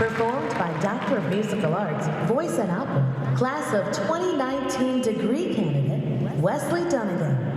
Performed by Doctor of Musical Arts, Voice and Opera, Class of 2019 Degree candidate, Wesley Dunnigan.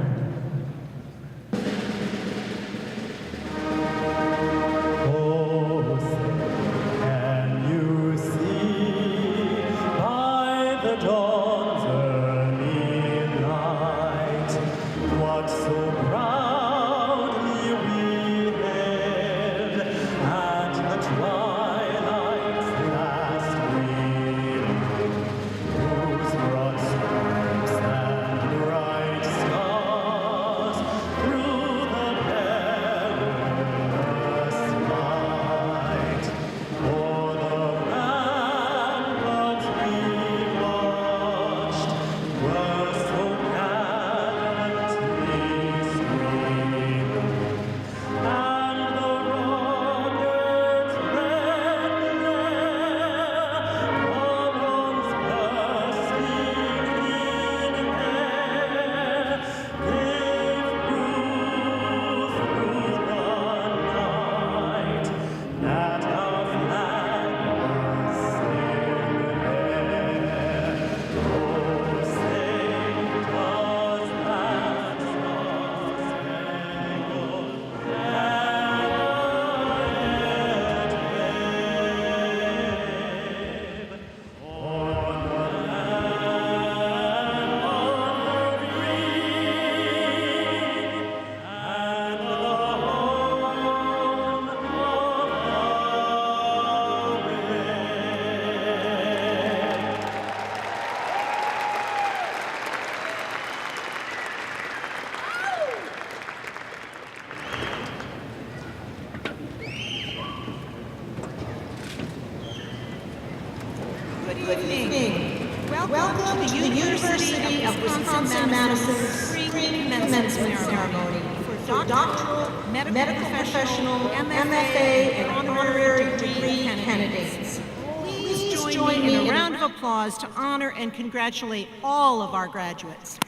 Good evening. Welcome to the University of Wisconsin-Madison's Spring Commencement ceremony for Doctoral, Medical Professional, M.F.A and Honorary Degree candidates. Please join me in a round of applause to honor and congratulate all of our graduates.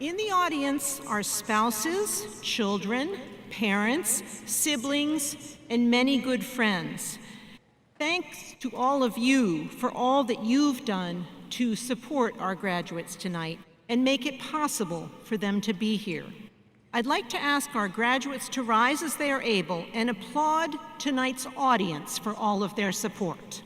In the audience are spouses, children, parents, siblings, and many good friends. Thanks to all of you for all that you've done to support our graduates tonight and make it possible for them to be here. I'd like to ask our graduates to rise as they are able and applaud tonight's audience for all of their support.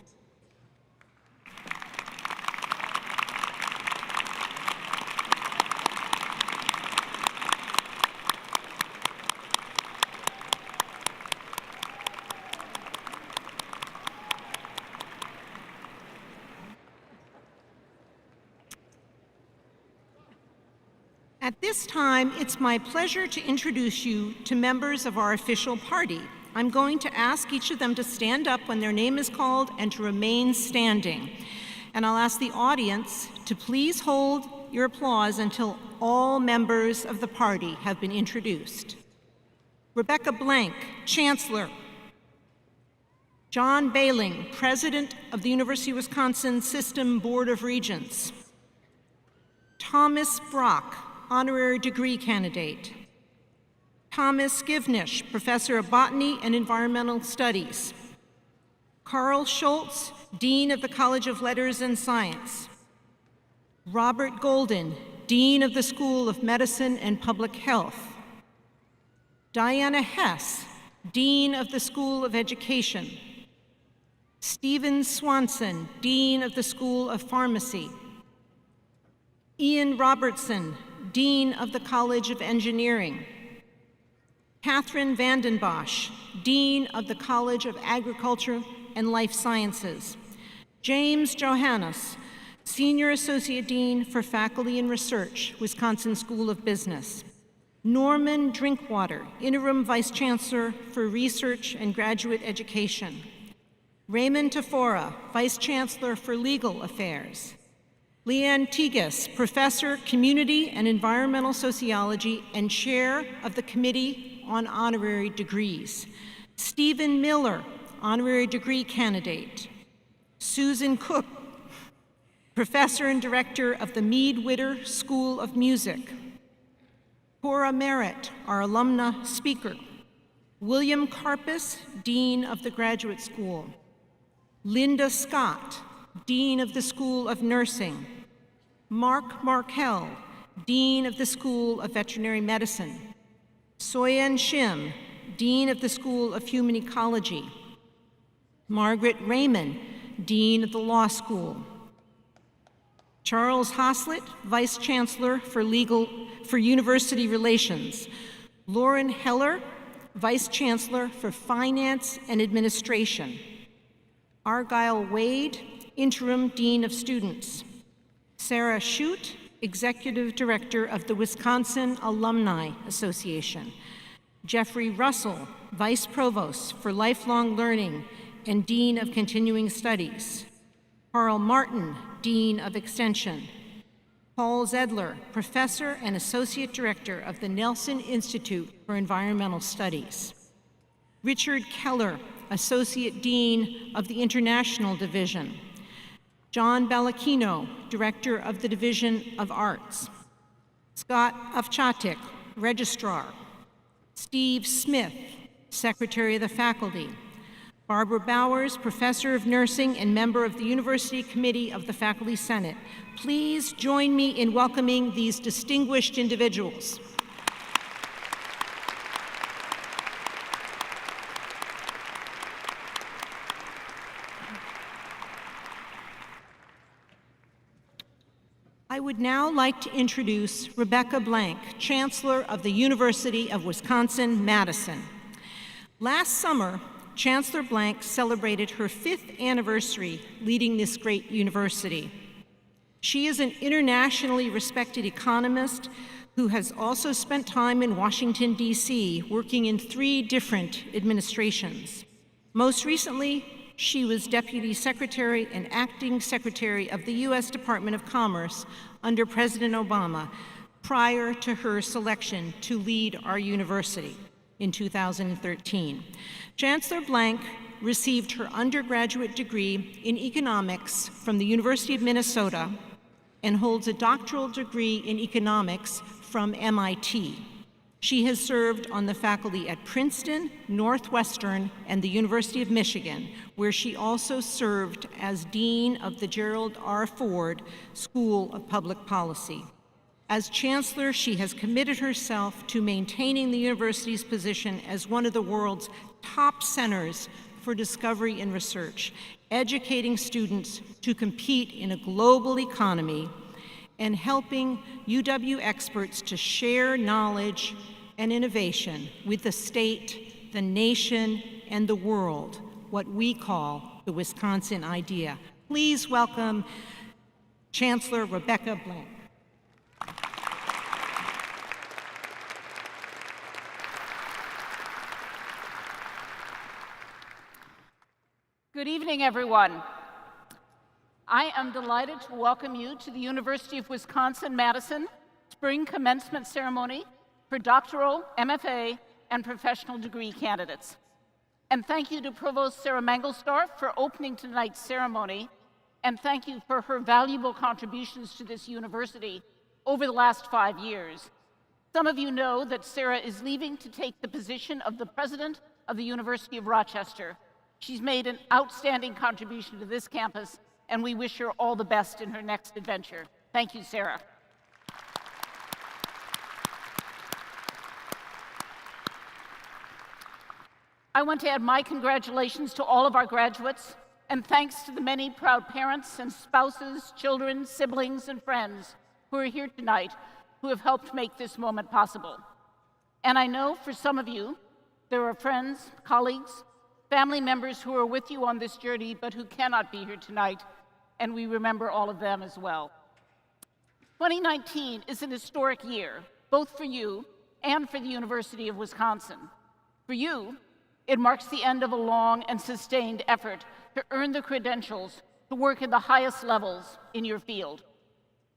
At this time, it's my pleasure to introduce you to members of our official party. I'm going to ask each of them to stand up when their name is called and to remain standing. And I'll ask the audience to please hold your applause until all members of the party have been introduced. Rebecca Blank, Chancellor. John Bailing, President of the University of Wisconsin System Board of Regents. Thomas Brock, Honorary Degree candidate. Thomas Givnish, Professor of Botany and Environmental Studies. Carl Schultz, Dean of the College of Letters and Science. Robert Golden, Dean of the School of Medicine and Public Health. Diana Hess, Dean of the School of Education. Stephen Swanson, Dean of the School of Pharmacy. Ian Robertson, Dean of the College of Engineering. Catherine Vanden Bosch, Dean of the College of Agriculture and Life Sciences. James Johannes, Senior Associate Dean for Faculty and Research, Wisconsin School of Business. Norman Drinkwater, Interim Vice Chancellor for Research and Graduate Education. Raymond Tafora, Vice Chancellor for Legal Affairs. Leanne Tigas, Professor, Community and Environmental Sociology and Chair of the Committee on Honorary Degrees. Stephen Miller, Honorary Degree candidate. Susan Cook, Professor and Director of the Mead-Witter School of Music. Cora Merritt, our alumna speaker. William Karpus, Dean of the Graduate School. Linda Scott, Dean of the School of Nursing. Mark Markell, Dean of the School of Veterinary Medicine. Soyen Shim, Dean of the School of Human Ecology. Margaret Raymond, Dean of the Law School. Charles Haslett, Vice Chancellor for University Relations. Lauren Heller, Vice Chancellor for Finance and Administration. Argyle Wade, Interim Dean of Students. Sarah Shute, Executive Director of the Wisconsin Alumni Association. Jeffrey Russell, Vice Provost for Lifelong Learning and Dean of Continuing Studies. Carl Martin, Dean of Extension. Paul Zedler, Professor and Associate Director of the Nelson Institute for Environmental Studies. Richard Keller, Associate Dean of the International Division. John Ballacchino, Director of the Division of Arts. Scott Avchatik, Registrar. Steve Smith, Secretary of the Faculty. Barbara Bowers, Professor of Nursing and member of the University Committee of the Faculty Senate. Please join me in welcoming these distinguished individuals. I would now like to introduce Rebecca Blank, Chancellor of the University of Wisconsin-Madison. Last summer, Chancellor Blank celebrated her 5th anniversary leading this great university. She is an internationally respected economist who has also spent time in Washington, D.C., working in 3 different administrations. Most recently, she was Deputy Secretary and Acting Secretary of the U.S. Department of Commerce under President Obama prior to her selection to lead our university in 2013. Chancellor Blank received her undergraduate degree in economics from the University of Minnesota and holds a doctoral degree in economics from MIT. She has served on the faculty at Princeton, Northwestern, and the University of Michigan, where she also served as Dean of the Gerald R. Ford School of Public Policy. As Chancellor, she has committed herself to maintaining the university's position as one of the world's top centers for discovery and research, educating students to compete in a global economy and helping UW experts to share knowledge and innovation with the state, the nation, and the world, what we call the Wisconsin idea. Please welcome Chancellor Rebecca Blank. Good evening, everyone. I am delighted to welcome you to the University of Wisconsin-Madison Spring Commencement Ceremony for Doctoral, M.F.A, and Professional degree candidates. And thank you to Provost Sarah Mangelsdorf for opening tonight's ceremony, and thank you for her valuable contributions to this university over the last 5 years. Some of you know that Sarah is leaving to take the position of the President of the University of Rochester. She's made an outstanding contribution to this campus, and we wish her all the best in her next adventure. Thank you, Sarah. I want to add my congratulations to all of our graduates, and thanks to the many proud parents and spouses, children, siblings, and friends who are here tonight who have helped make this moment possible. And I know for some of you, there are friends, colleagues, family members who are with you on this journey but who cannot be here tonight, and we remember all of them as well. 2019 is an historic year, both for you and for the University of Wisconsin. For you, it marks the end of a long and sustained effort to earn the credentials to work at the highest levels in your field.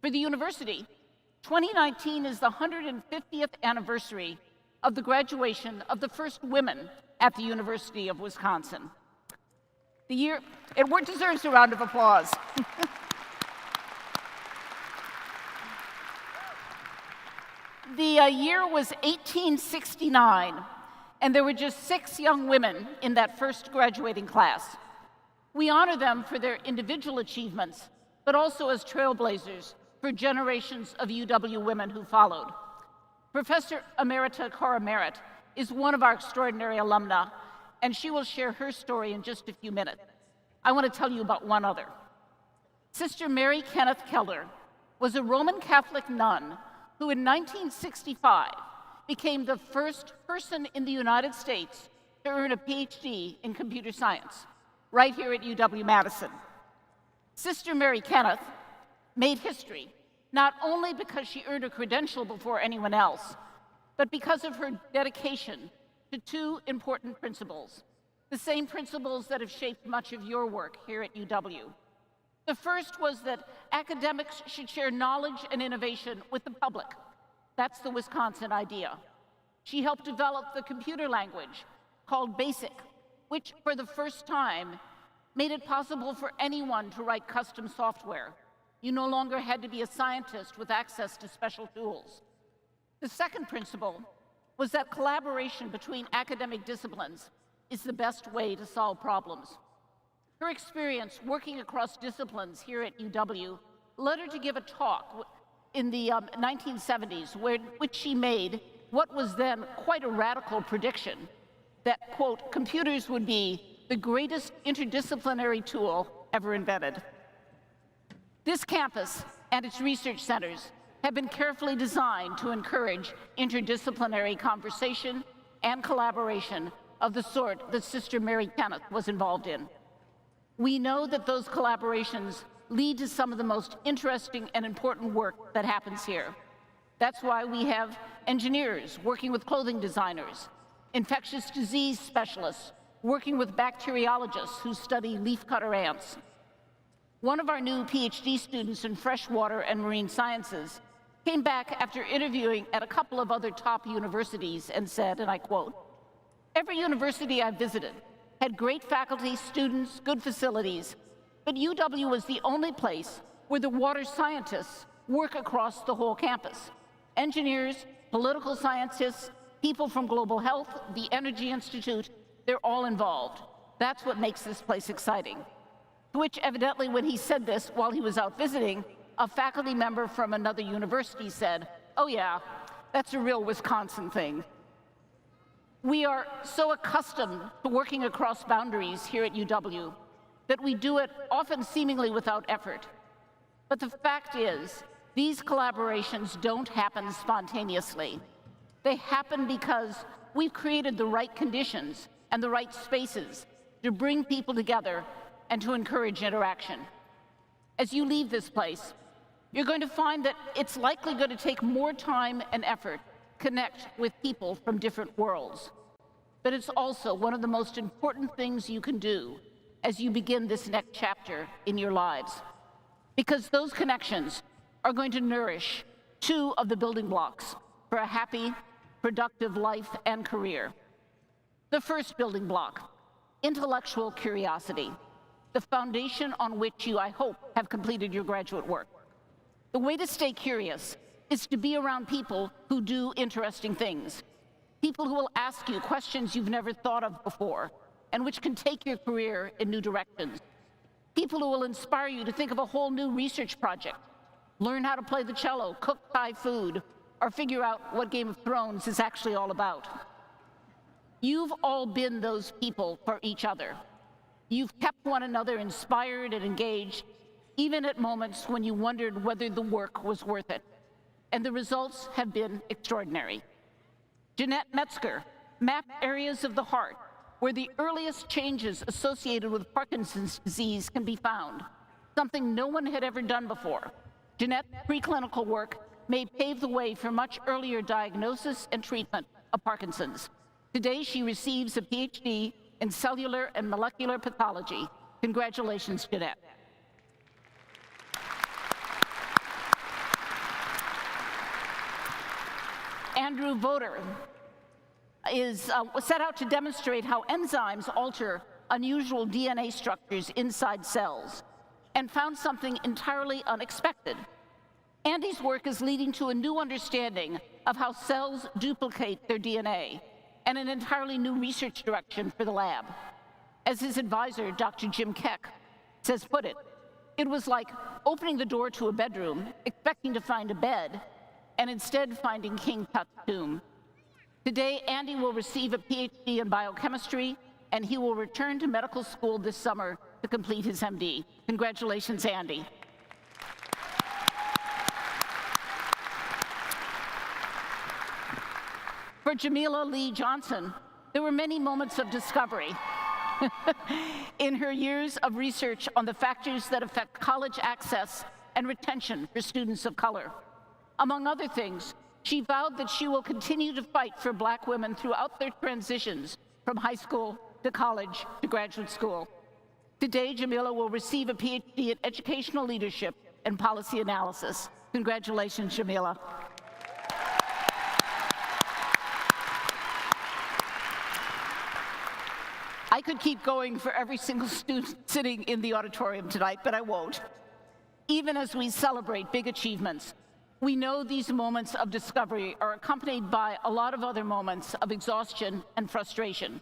For the university, 2019 is the 150th anniversary of the graduation of the first women at the University of Wisconsin. It deserves a round of applause. The year was 1869, and there were just 6 young women in that first graduating class. We honor them for their individual achievements, but also as trailblazers for generations of UW women who followed. Professor Emerita Cora Merritt is one of our extraordinary alumna, and she will share her story in just a few minutes. I want to tell you about one other. Sister Mary Kenneth Keller was a Roman Catholic nun who in 1965 became the first person in the United States to earn a PhD in computer science, right here at UW-Madison. Sister Mary Kenneth made history, not only because she earned a credential before anyone else, but because of her dedication to 2 important principles, the same principles that have shaped much of your work here at UW. The first was that academics should share knowledge and innovation with the public. That's the Wisconsin idea. She helped develop the computer language called BASIC, which for the first time made it possible for anyone to write custom software. You no longer had to be a scientist with access to special tools. The second principle was that collaboration between academic disciplines is the best way to solve problems. Her experience working across disciplines here at UW led her to give a talk in the 1970s, which she made what was then quite a radical prediction that, quote, computers would be the greatest interdisciplinary tool ever invented. This campus and its research centers have been carefully designed to encourage interdisciplinary conversation and collaboration of the sort that Sister Mary Kenneth was involved in. We know that those collaborations lead to some of the most interesting and important work that happens here. That's why we have engineers working with clothing designers, infectious disease specialists working with bacteriologists who study leafcutter ants. One of our new PhD students in freshwater and marine sciences came back after interviewing at a couple of other top universities and said, and I quote, "Every university I've visited had great faculty, students, good facilities, but UW was the only place where the water scientists work across the whole campus. Engineers, political scientists, people from global health, the Energy Institute, they're all involved. That's what makes this place exciting." To which evidently when he said this while he was out visiting, a faculty member from another university said, "Oh yeah, that's a real Wisconsin thing." We are so accustomed to working across boundaries here at UW that we do it often seemingly without effort. But the fact is, these collaborations don't happen spontaneously. They happen because we've created the right conditions and the right spaces to bring people together and to encourage interaction. As you leave this place, you're going to find that it's likely going to take more time and effort to connect with people from different worlds. But it's also one of the most important things you can do as you begin this next chapter in your lives, because those connections are going to nourish 2 of the building blocks for a happy, productive life and career. The first building block, intellectual curiosity, the foundation on which you, I hope, have completed your graduate work. The way to stay curious is to be around people who do interesting things, people who will ask you questions you've never thought of before, and which can take your career in new directions. People who will inspire you to think of a whole new research project, learn how to play the cello, cook Thai food, or figure out what Game of Thrones is actually all about. You've all been those people for each other. You've kept one another inspired and engaged, even at moments when you wondered whether the work was worth it. And the results have been extraordinary. Jeanette Metzger mapped areas of the heart where the earliest changes associated with Parkinson's disease can be found, something no one had ever done before. Jeanette's preclinical work may pave the way for much earlier diagnosis and treatment of Parkinson's. Today, she receives a PhD in cellular and molecular pathology. Congratulations, Jeanette. Andrew Voter is set out to demonstrate how enzymes alter unusual DNA structures inside cells, and found something entirely unexpected. Andy's work is leading to a new understanding of how cells duplicate their DNA and an entirely new research direction for the lab. As his advisor, Dr. Jim Keck, says put it, it was like opening the door to a bedroom, expecting to find a bed, and instead finding King Tut's tomb. Today, Andy will receive a PhD in biochemistry, and he will return to medical school this summer to complete his MD. Congratulations, Andy. For Jamila Lee Johnson, there were many moments of discovery in her years of research on the factors that affect college access and retention for students of color. Among other things, she vowed that she will continue to fight for Black women throughout their transitions from high school to college to graduate school. Today, Jamila will receive a PhD in educational leadership and policy analysis. Congratulations, Jamila. I could keep going for every single student sitting in the auditorium tonight, but I won't. Even as we celebrate big achievements, we know these moments of discovery are accompanied by a lot of other moments of exhaustion and frustration.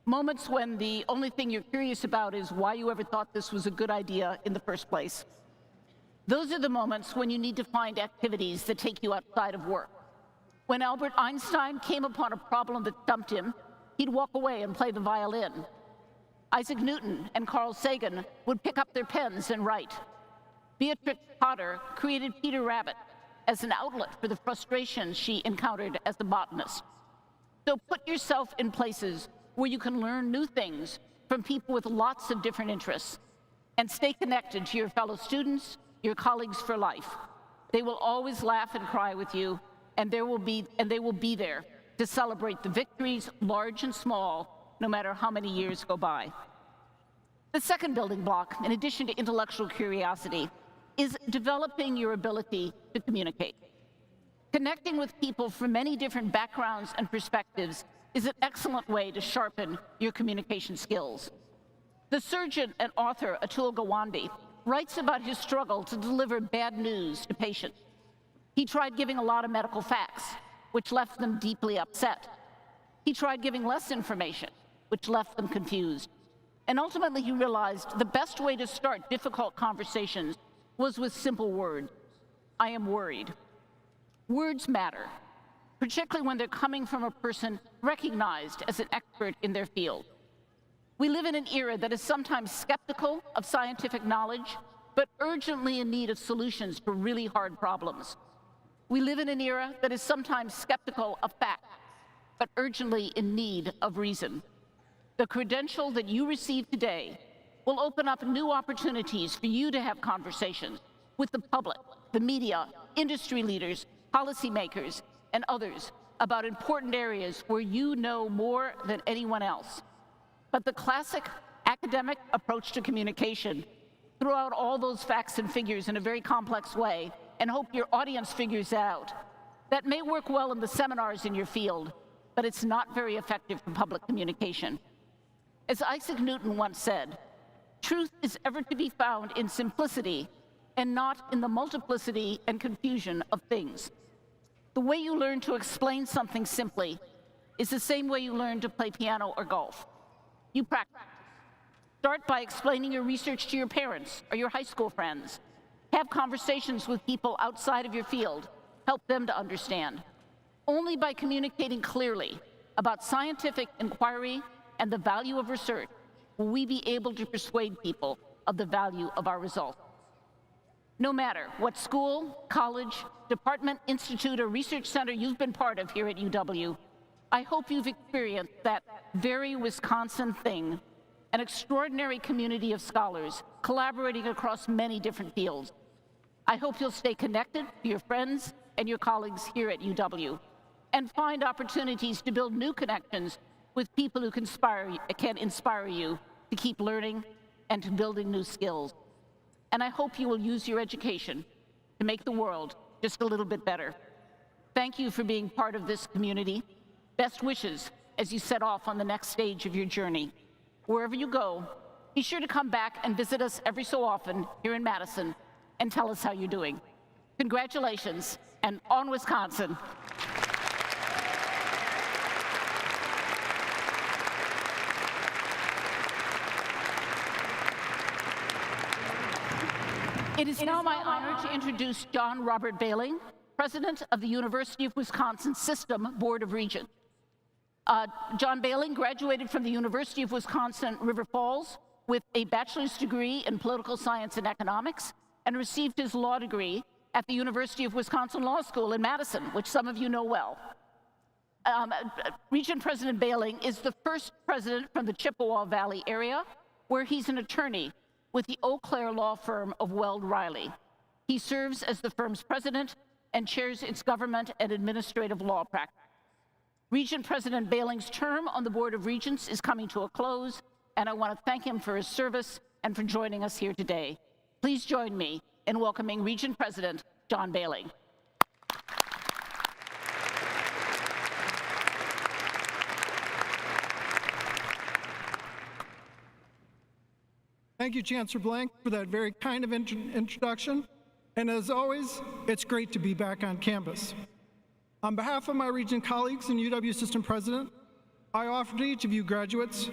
Moments when the only thing you're curious about is why you ever thought this was a good idea in the first place. Those are the moments when you need to find activities that take you outside of work. When Albert Einstein came upon a problem that stumped him, he'd walk away and play the violin. Isaac Newton and Carl Sagan would pick up their pens and write. Beatrix Potter created Peter Rabbit as an outlet for the frustrations she encountered as a botanist. So put yourself in places where you can learn new things from people with lots of different interests, and stay connected to your fellow students, your colleagues for life. They will always laugh and cry with you, and they will be there to celebrate the victories, large and small, no matter how many years go by. The second building block, in addition to intellectual curiosity, is developing your ability to communicate. Connecting with people from many different backgrounds and perspectives is an excellent way to sharpen your communication skills. The surgeon and author Atul Gawande writes about his struggle to deliver bad news to patients. He tried giving a lot of medical facts, which left them deeply upset. He tried giving less information, which left them confused. And ultimately, he realized the best way to start difficult conversations was with simple words. I am worried. Words matter, particularly when they're coming from a person recognized as an expert in their field. We live in an era that is sometimes skeptical of scientific knowledge, but urgently in need of solutions for really hard problems. We live in an era that is sometimes skeptical of facts, but urgently in need of reason. The credential that you receive today will open up new opportunities for you to have conversations with the public, the media, industry leaders, policymakers, and others about important areas where you know more than anyone else. But the classic academic approach to communication, throw out all those facts and figures in a very complex way and hope your audience figures it out. That may work well in the seminars in your field, but it's not very effective for public communication. As Isaac Newton once said, truth is ever to be found in simplicity and not in the multiplicity and confusion of things. The way you learn to explain something simply is the same way you learn to play piano or golf. You practice. Start by explaining your research to your parents or your high school friends. Have conversations with people outside of your field. Help them to understand. Only by communicating clearly about scientific inquiry and the value of research will we be able to persuade people of the value of our results. No matter what school, college, department, institute, or research center you've been part of here at UW, I hope you've experienced that very Wisconsin thing, an extraordinary community of scholars collaborating across many different fields. I hope you'll stay connected to your friends and your colleagues here at UW and find opportunities to build new connections with people who can inspire you to keep learning and to building new skills. And I hope you will use your education to make the world just a little bit better. Thank you for being part of this community. Best wishes as you set off on the next stage of your journey. Wherever you go, be sure to come back and visit us every so often here in Madison and tell us how you're doing. Congratulations, and on Wisconsin. It is now my honor to introduce John Robert Behling, President of the University of Wisconsin System Board of Regents. John Behling graduated from the University of Wisconsin River Falls with a bachelor's degree in political science and economics, and received his law degree at the University of Wisconsin Law School in Madison, which some of you know well. Regent President Behling is the first president from the Chippewa Valley area, where he's an attorney with the Eau Claire law firm of Weld Riley. He serves as the firm's president and chairs its government and administrative law practice. Regent President Behling's term on the Board of Regents is coming to a close, and I want to thank him for his service and for joining us here today. Please join me in welcoming Regent President John Behling. Thank you, Chancellor Blank, for that very kind of introduction. And as always, it's great to be back on campus. On behalf of my Regent colleagues and UW System President, I offer to each of you graduates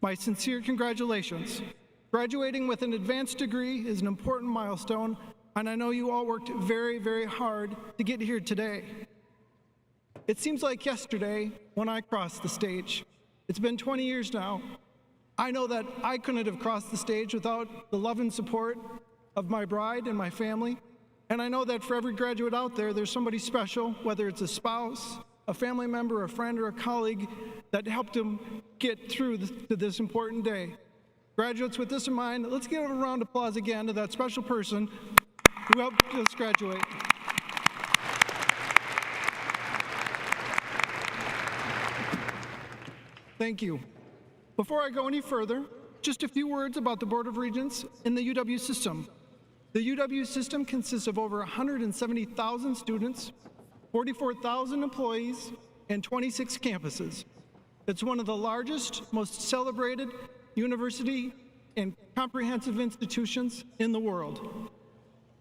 my sincere congratulations. Graduating with an advanced degree is an important milestone, and I know you all worked very, very hard to get here today. It seems like yesterday when I crossed the stage. It's been 20 years now. I know that I couldn't have crossed the stage without the love and support of my bride and my family. And I know that for every graduate out there, there's somebody special, whether it's a spouse, a family member, a friend, or a colleague that helped them get through to this important day. Graduates, with this in mind, let's give a round of applause again to that special person who helped us graduate. Thank you. Before I go any further, just a few words about the Board of Regents in the UW system. The UW system consists of over 170,000 students, 44,000 employees, and 26 campuses. It's one of the largest, most celebrated university and comprehensive institutions in the world.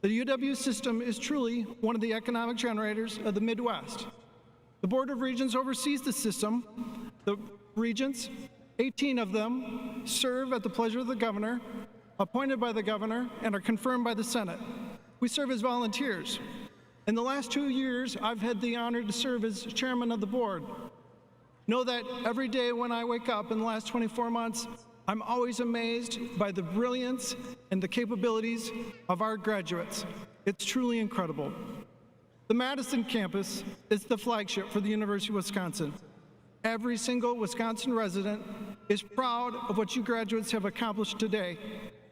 The UW system is truly one of the economic generators of the Midwest. The Board of Regents oversees the system. The regents, 18 of them, serve at the pleasure of the governor, appointed by the governor, and are confirmed by the Senate. We serve as volunteers. In the last 2 years, I've had the honor to serve as chairman of the board. Know that every day when I wake up in the last 24 months, I'm always amazed by the brilliance and the capabilities of our graduates. It's truly incredible. The Madison campus is the flagship for the University of Wisconsin. Every single Wisconsin resident is proud of what you graduates have accomplished today.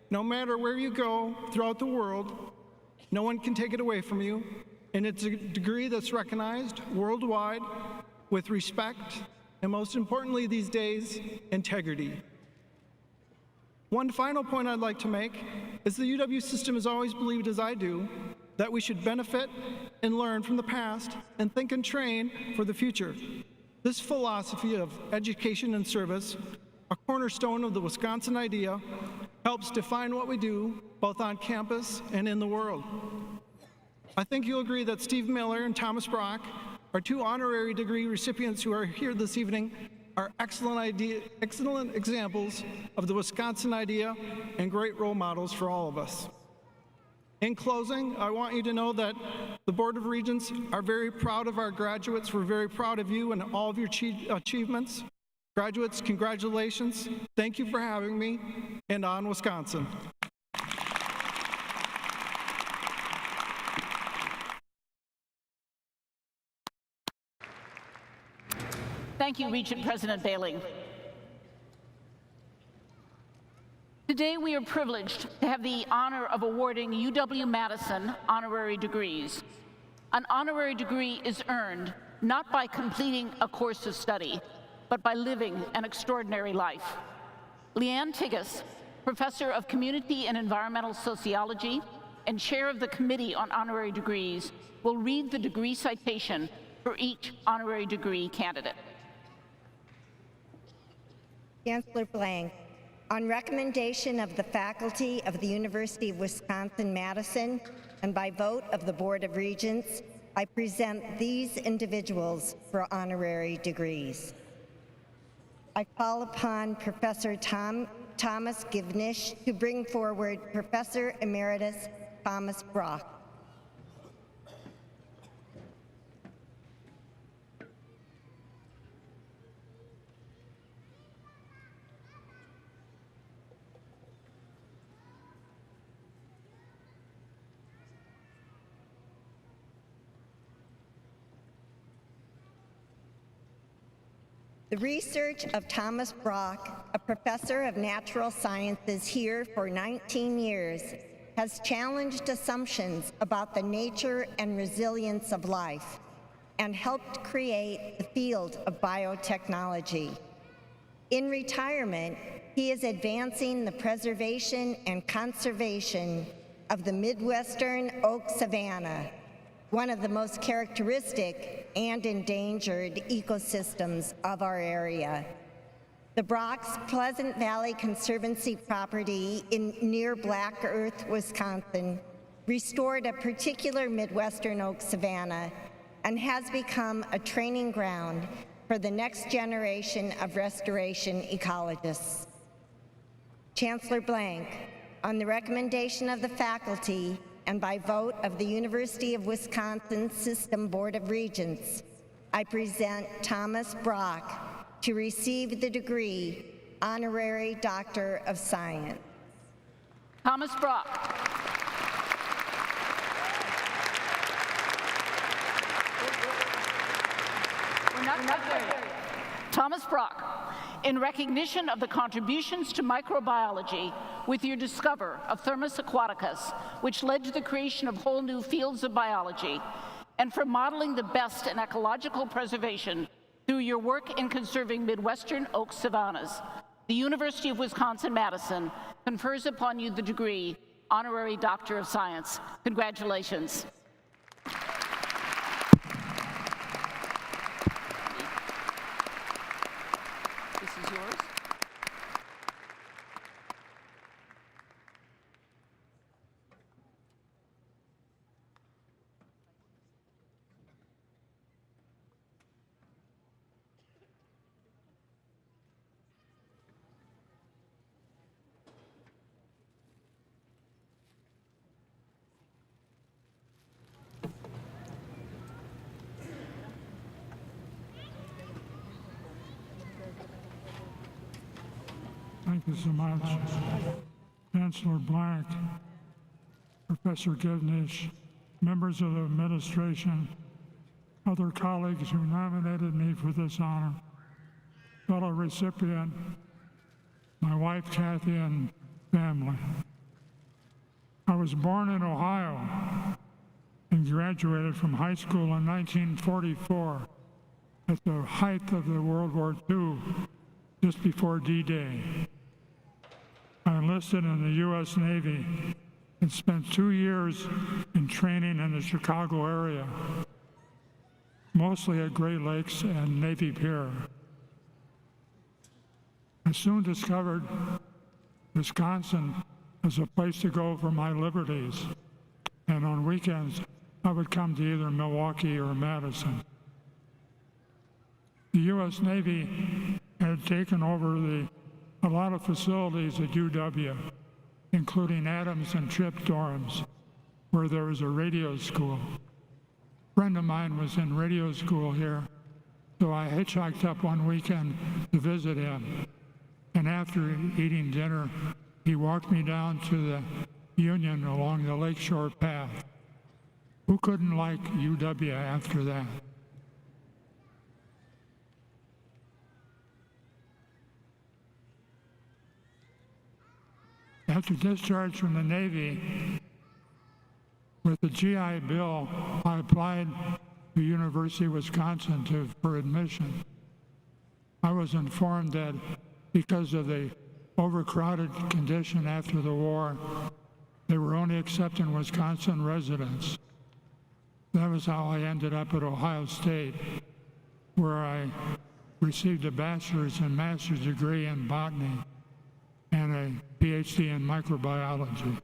No matter where you go throughout the world, no one can take it away from you, and it's a degree that's recognized worldwide with respect, and most importantly these days, integrity. One final point I'd like to make is the UW system has always believed, as I do, that we should benefit and learn from the past and think and train for the future. This philosophy of education and service, a cornerstone of the Wisconsin idea, helps define what we do both on campus and in the world. I think you'll agree that Steve Miller and Thomas Brock, our two honorary degree recipients who are here this evening, are excellent examples of the Wisconsin idea and great role models for all of us. In closing, I want you to know that the Board of Regents are very proud of our graduates. We're very proud of you and all of your achievements. Graduates, congratulations. Thank you for having me, and on Wisconsin. Thank you, Regent President Behling. Today, we are privileged to have the honor of awarding UW-Madison honorary degrees. An honorary degree is earned not by completing a course of study, but by living an extraordinary life. Leanne Tigas, Professor of Community and Environmental Sociology and Chair of the Committee on Honorary Degrees, will read the degree citation for each honorary degree candidate. Chancellor Blank, On recommendation of the faculty of the University of Wisconsin-Madison and by vote of the Board of Regents, I present these individuals for honorary degrees. I call upon Professor Thomas Givnish to bring forward Professor Emeritus Thomas Brock. The research of Thomas Brock, a professor of natural sciences here for 19 years, has challenged assumptions about the nature and resilience of life and helped create the field of biotechnology. In retirement, he is advancing the preservation and conservation of the Midwestern oak savanna, one of the most characteristic and endangered ecosystems of our area. The Brock's Pleasant Valley Conservancy property near Black Earth, Wisconsin, restored a particular Midwestern oak savanna and has become a training ground for the next generation of restoration ecologists. Chancellor Blank, on the recommendation of the faculty and by vote of the University of Wisconsin System Board of Regents, I present Thomas Brock to receive the degree Honorary Doctor of Science. Thomas Brock. We're not there yet. Thomas Brock, in recognition of the contributions to microbiology with your discover of Thermus aquaticus, which led to the creation of whole new fields of biology, and for modeling the best in ecological preservation through your work in conserving Midwestern oak savannas, the University of Wisconsin-Madison confers upon you the degree Honorary Doctor of Science. Congratulations. This is yours. Thank you so much. Chancellor Blank, Professor Givnish, members of the administration, other colleagues who nominated me for this honor, fellow recipient, my wife Kathy, and family. I was born in Ohio and graduated from high school in 1944 at the height of the World War II, just before D-Day. I enlisted in the U.S. Navy and spent 2 years in training in the Chicago area, mostly at Great Lakes and Navy Pier. I soon discovered Wisconsin as a place to go for my liberties, and on weekends I would come to either Milwaukee or Madison. The U.S. Navy had taken over a lot of facilities at UW, including Adams and Tripp dorms, where there was a radio school. A friend of mine was in radio school here, so I hitchhiked up one weekend to visit him. And after eating dinner, he walked me down to the Union along the Lakeshore Path. Who couldn't like UW after that? After discharge from the Navy, with the GI Bill, I applied to University of Wisconsin for admission. I was informed that because of the overcrowded condition after the war, they were only accepting Wisconsin residents. That was how I ended up at Ohio State, where I received a bachelor's and master's degree in botany and PhD in microbiology.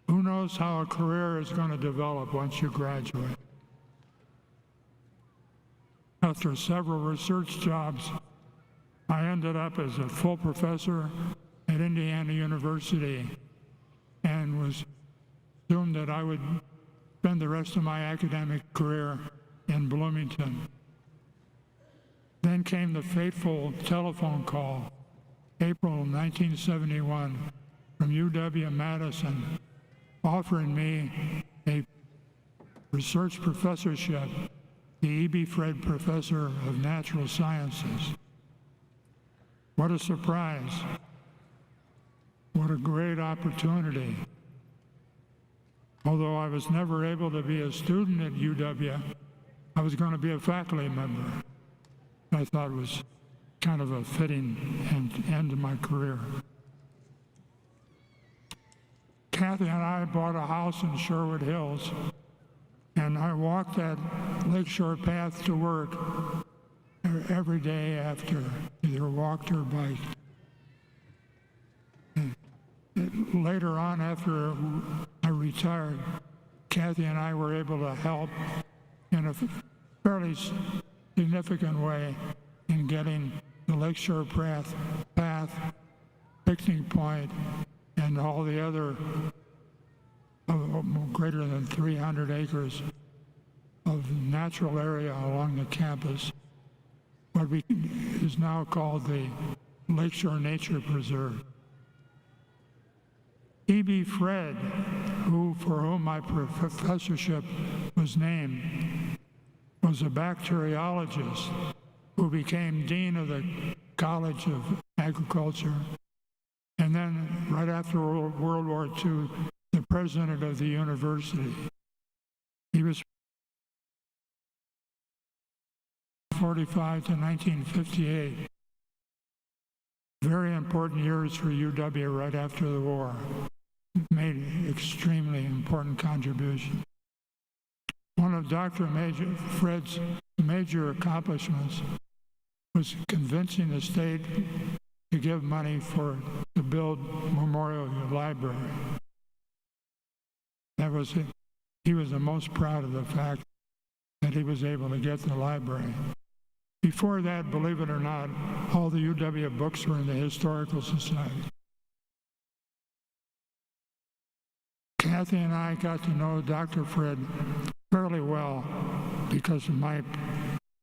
Who knows how a career is going to develop once you graduate? After several research jobs, I ended up as a full professor at Indiana University and was assumed that I would spend the rest of my academic career in Bloomington. Then came the fateful telephone call, April 1971, from UW-Madison, offering me a research professorship, the E.B. Fred Professor of Natural Sciences. What a surprise. What a great opportunity. Although I was never able to be a student at UW, I was going to be a faculty member. I thought it was kind of a fitting end to my career. Kathy and I bought a house in Sherwood Hills, and I walked that lakeshore path to work every day after, either walked or biked. Later on, after I retired, Kathy and I were able to help in a fairly significant way in getting the lakeshore path, picnic point, and all the other greater than 300 acres of natural area along the campus, what is now called the Lakeshore Nature Preserve. E.B. Fred, for whom my professorship was named, was a bacteriologist who became dean of the College of Agriculture, and then right after World War II, the president of the university. He was 1945 to 1958. Very important years for UW right after the war. Made extremely important contribution. One of Dr. Fred's major accomplishments was convincing the state to give money to build Memorial Library. He was the most proud of the fact that he was able to get the library. Before that, believe it or not, all the UW books were in the Historical Society. Kathy and I got to know Dr. Fred fairly well because my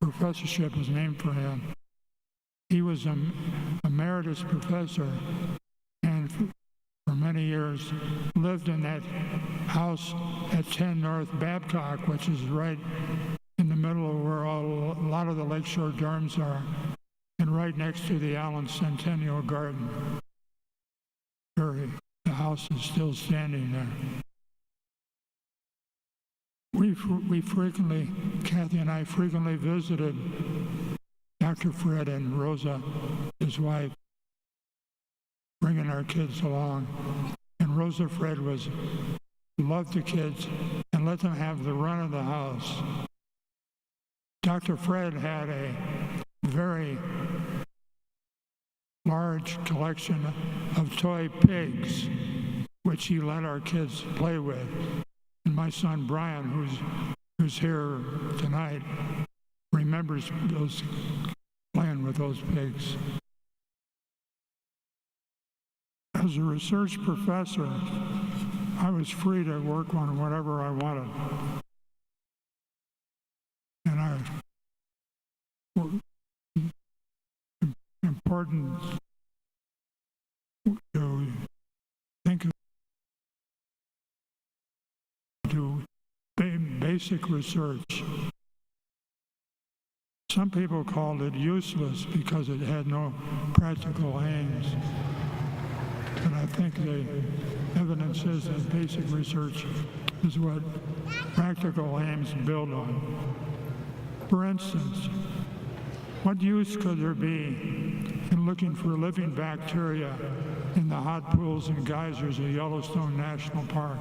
professorship was named for him. He was an emeritus professor and for many years lived in that house at 10 North Babcock, which is right in the middle of where a lot of the Lakeshore dorms are, and right next to the Allen Centennial Garden. The house is still standing there. We frequently, Kathy and I frequently visited Dr. Fred and Rosa, his wife, bringing our kids along. And Rosa Fred loved the kids and let them have the run of the house. Dr. Fred had a very large collection of toy pigs, which he let our kids play with. And my son Brian, who's here tonight, remembers playing with those pigs. As a research professor, I was free to work on whatever I wanted. And important to think of basic research. Some people called it useless because it had no practical aims. But I think the evidence is that basic research is what practical aims build on. For instance, what use could there be in looking for living bacteria in the hot pools and geysers of Yellowstone National Park?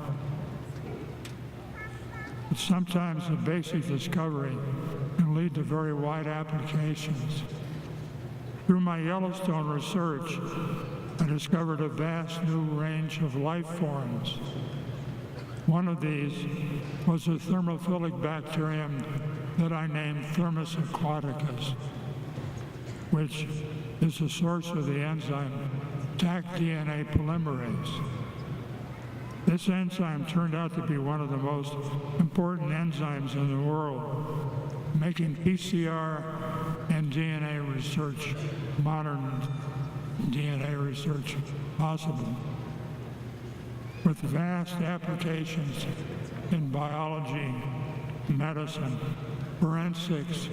But sometimes a basic discovery can lead to very wide applications. Through my Yellowstone research, I discovered a vast new range of life forms. One of these was a thermophilic bacterium that I named Thermus aquaticus, which is the source of the enzyme TAC-DNA polymerase. This enzyme turned out to be one of the most important enzymes in the world, making PCR and DNA research, modern DNA research, possible. With vast applications in biology, medicine, forensics,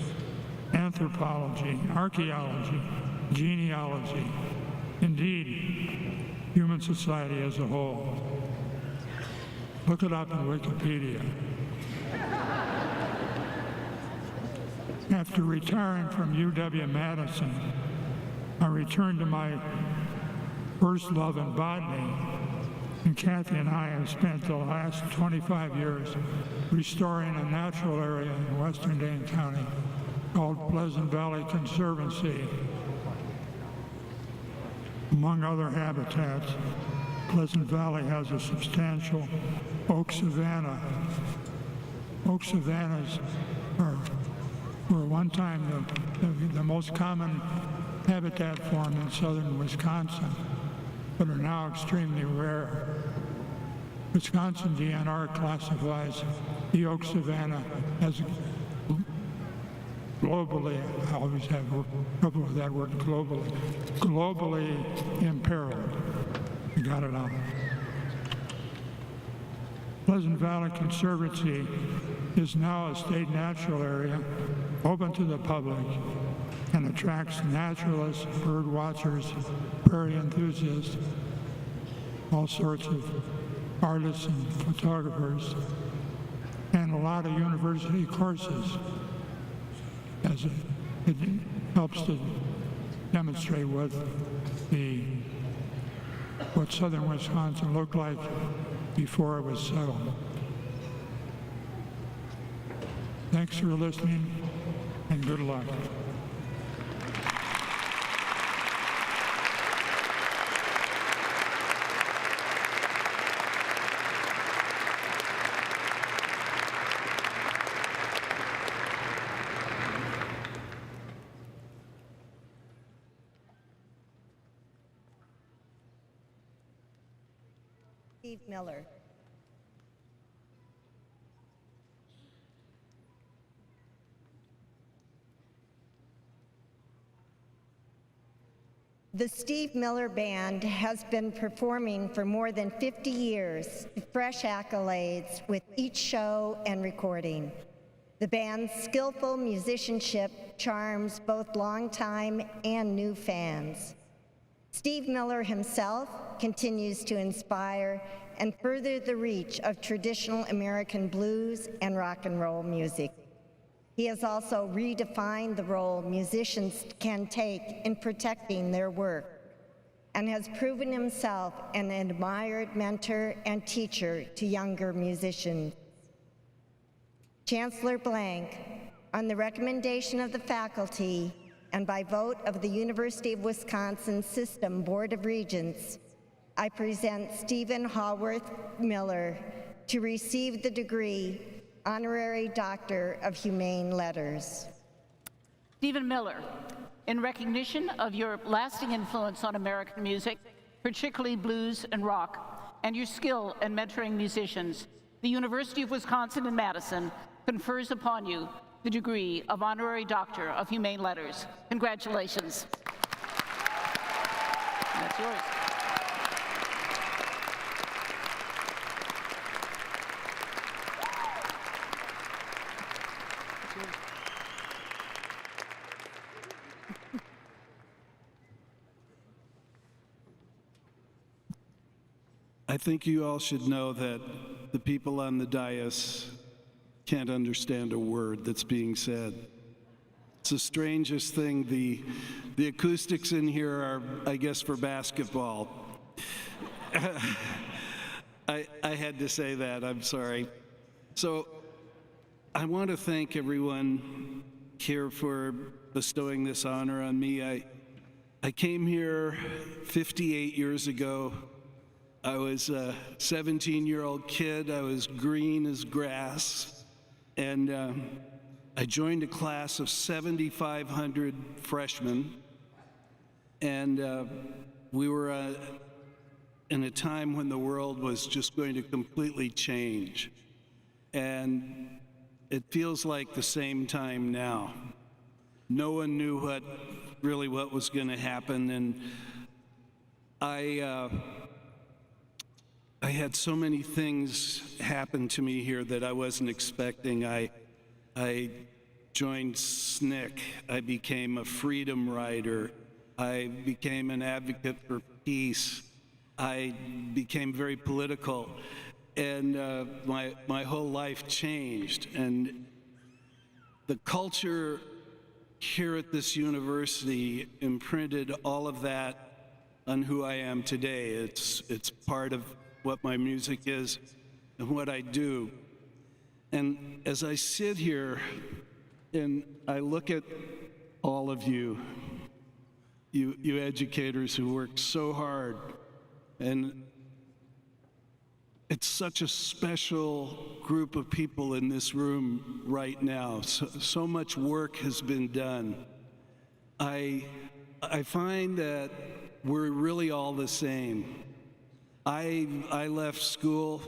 anthropology, archaeology, genealogy, indeed, human society as a whole. Look it up in Wikipedia. After retiring from UW-Madison, I returned to my first love in botany, and Kathy and I have spent the last 25 years restoring a natural area in western Dane County called Pleasant Valley Conservancy. Among other habitats, Pleasant Valley has a substantial oak savanna. Oak savannas were one time the most common habitat form in southern Wisconsin, but are now extremely rare. Wisconsin DNR classifies the oak savanna as globally, I always have trouble with that word, globally imperiled. You got it out. Pleasant Valley Conservancy is now a state natural area open to the public and attracts naturalists, bird watchers, prairie enthusiasts, all sorts of artists and photographers, and a lot of university courses, as it helps to demonstrate what southern Wisconsin looked like before it was settled. Thanks for listening, and good luck. Steve Miller. The Steve Miller Band has been performing for more than 50 years, fresh accolades with each show and recording. The band's skillful musicianship charms both longtime and new fans. Steve Miller himself continues to inspire and further the reach of traditional American blues and rock and roll music. He has also redefined the role musicians can take in protecting their work and has proven himself an admired mentor and teacher to younger musicians. Chancellor Blank, on the recommendation of the faculty and by vote of the University of Wisconsin System Board of Regents, I present Stephen Haworth Miller to receive the degree Honorary Doctor of Humane Letters. Stephen Miller, in recognition of your lasting influence on American music, particularly blues and rock, and your skill in mentoring musicians, the University of Wisconsin in Madison confers upon you the degree of Honorary Doctor of Humane Letters. Congratulations. That's yours. I think you all should know that the people on the dais can't understand a word that's being said. It's the strangest thing. The acoustics in here are, I guess, for basketball. I had to say that, I'm sorry. So I want to thank everyone here for bestowing this honor on me. I came here 58 years ago. I was a 17-year-old kid. I was green as grass. And I joined a class of 7,500 freshmen. And we were in a time when the world was just going to completely change. And it feels like the same time now. No one knew what was going to happen, and I had so many things happen to me here that I wasn't expecting. I joined SNCC. I became a freedom rider. I became an advocate for peace. I became very political, and my whole life changed. And the culture here at this university imprinted all of that on who I am today. It's part of what my music is and what I do. And as I sit here and I look at all of you educators who work so hard, and it's such a special group of people in this room right now. So much work has been done. I find that we're really all the same. I left school,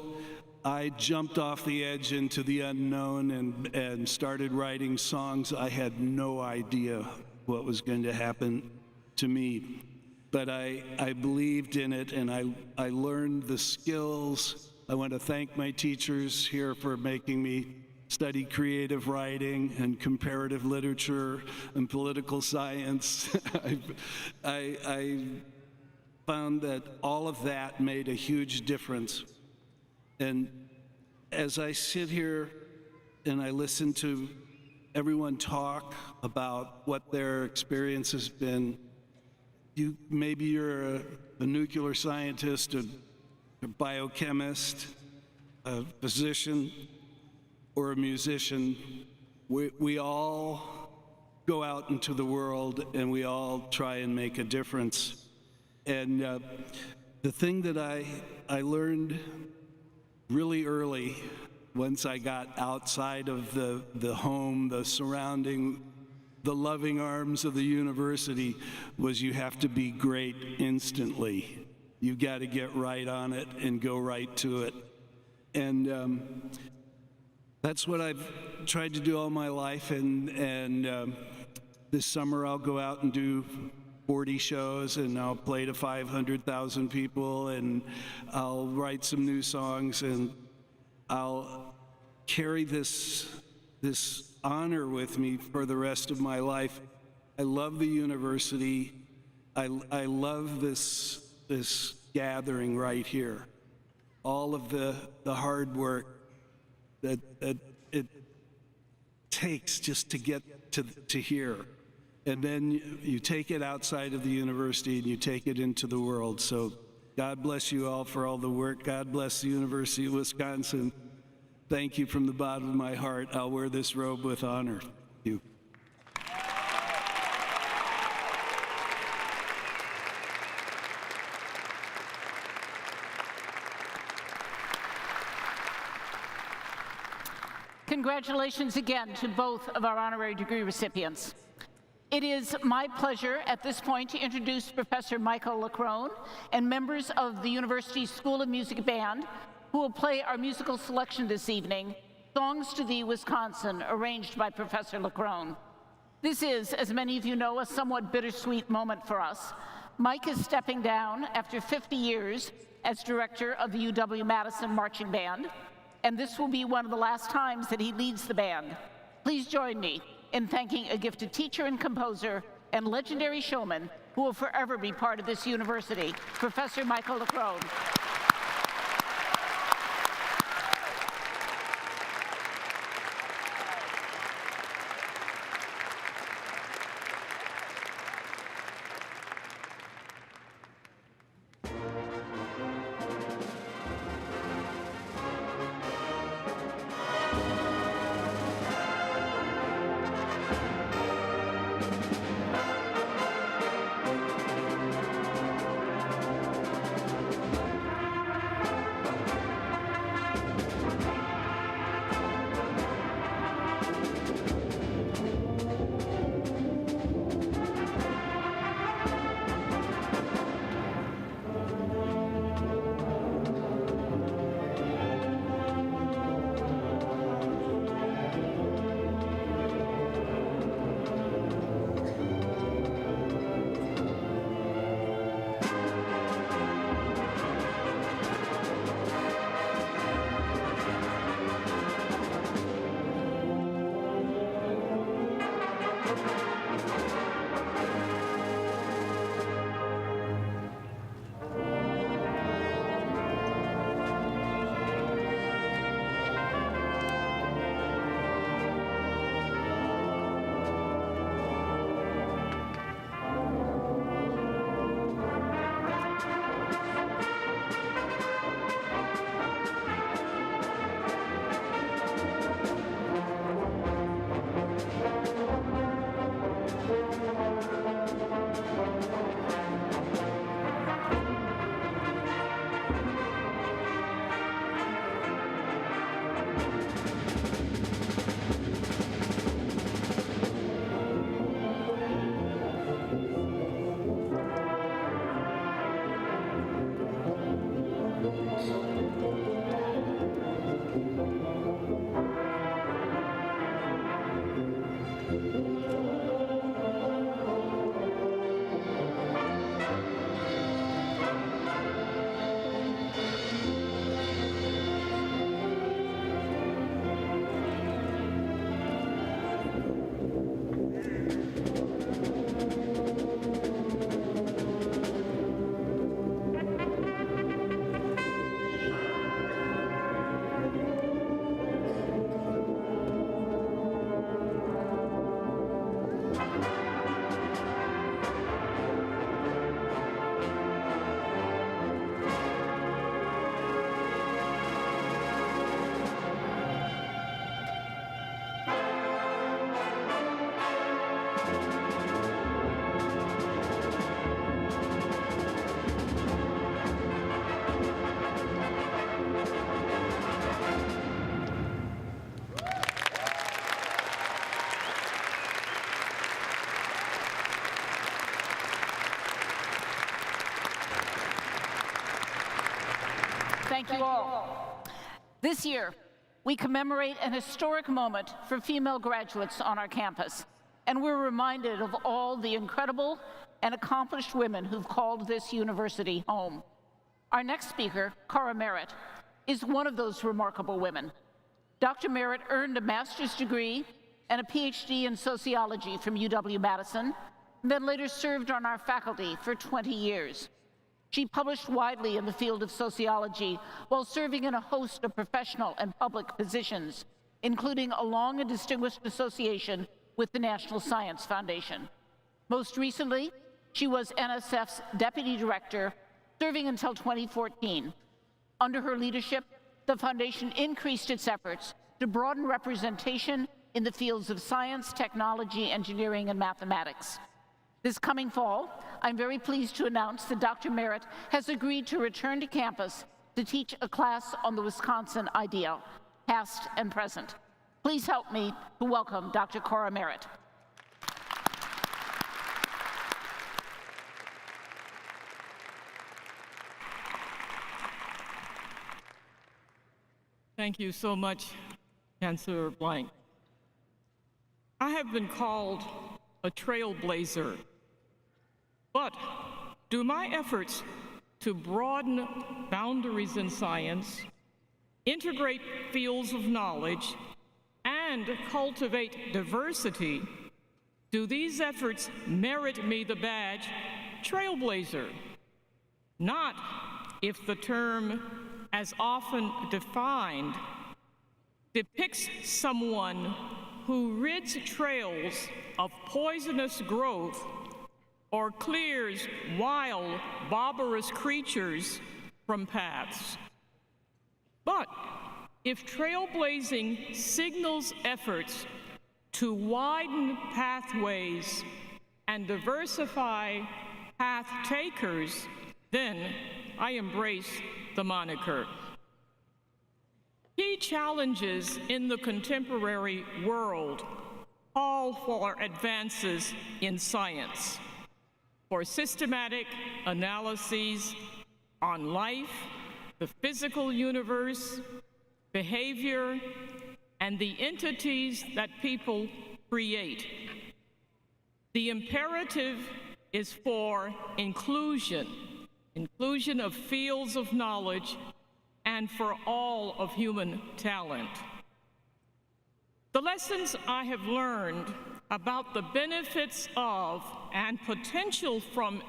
I jumped off the edge into the unknown and started writing songs. I had no idea what was going to happen to me, but I believed in it, and I learned the skills. I want to thank my teachers here for making me study creative writing and comparative literature and political science. I found that all of that made a huge difference. And as I sit here and I listen to everyone talk about what their experience has been, maybe you're a nuclear scientist, a biochemist, a physician, or a musician. We all go out into the world and we all try and make a difference. And the thing that I learned really early, once I got outside of the home, the surrounding, the loving arms of the university, was you have to be great instantly. You've got to get right on it and go right to it. And that's what I've tried to do all my life. And this summer I'll go out and do 40 shows, and I'll play to 500,000 people, and I'll write some new songs, and I'll carry this honor with me for the rest of my life. I love the university. I love this gathering right here. All of the hard work that it takes just to get to here. And then you take it outside of the university and you take it into the world. So God bless you all for all the work. God bless the University of Wisconsin. Thank you from the bottom of my heart. I'll wear this robe with honor. Thank you. Congratulations again to both of our honorary degree recipients. It is my pleasure at this point to introduce Professor Michael Leckrone and members of the University School of Music Band, who will play our musical selection this evening, Songs to Thee, Wisconsin, arranged by Professor Leckrone. This is, as many of you know, a somewhat bittersweet moment for us. Mike is stepping down after 50 years as director of the UW-Madison Marching Band, and this will be one of the last times that he leads the band. Please join me in thanking a gifted teacher and composer and legendary showman who will forever be part of this university, Professor Michael Leckrone. Thank you all. This year, we commemorate an historic moment for female graduates on our campus, and we're reminded of all the incredible and accomplished women who've called this university home. Our next speaker, Cora Merritt, is one of those remarkable women. Dr. Merritt earned a master's degree and a PhD in sociology from UW-Madison, and then later served on our faculty for 20 years. She published widely in the field of sociology while serving in a host of professional and public positions, including a long and distinguished association with the National Science Foundation. Most recently, she was NSF's deputy director, serving until 2014. Under her leadership, the foundation increased its efforts to broaden representation in the fields of science, technology, engineering, and mathematics. This coming fall, I'm very pleased to announce that Dr. Merritt has agreed to return to campus to teach a class on the Wisconsin ideal, past and present. Please help me to welcome Dr. Cora Merritt. Thank you so much, Chancellor Blank. I have been called a trailblazer, but do my efforts to broaden boundaries in science, integrate fields of knowledge, and cultivate diversity, do these efforts merit me the badge trailblazer? Not if the term, as often defined, depicts someone who rids trails of poisonous growth or clears wild, barbarous creatures from paths. But if trailblazing signals efforts to widen pathways and diversify path takers, then I embrace the moniker. Key challenges in the contemporary world call for advances in science, for systematic analyses on life, the physical universe, behavior, and the entities that people create. The imperative is for inclusion of fields of knowledge, and for all of human talent. The lessons I have learned about the benefits of and potential from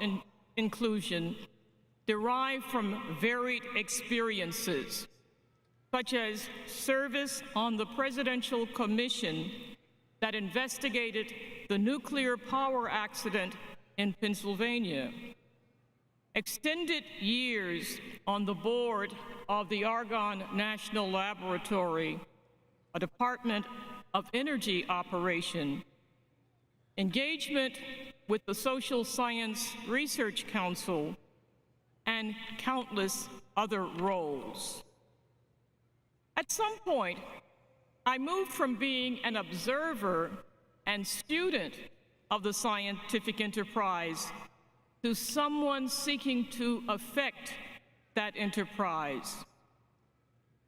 inclusion derive from varied experiences, such as service on the Presidential Commission that investigated the nuclear power accident in Pennsylvania, extended years on the board of the Argonne National Laboratory, a Department of Energy operation, engagement with the Social Science Research Council, and countless other roles. At some point, I moved from being an observer and student of the scientific enterprise to someone seeking to affect that enterprise.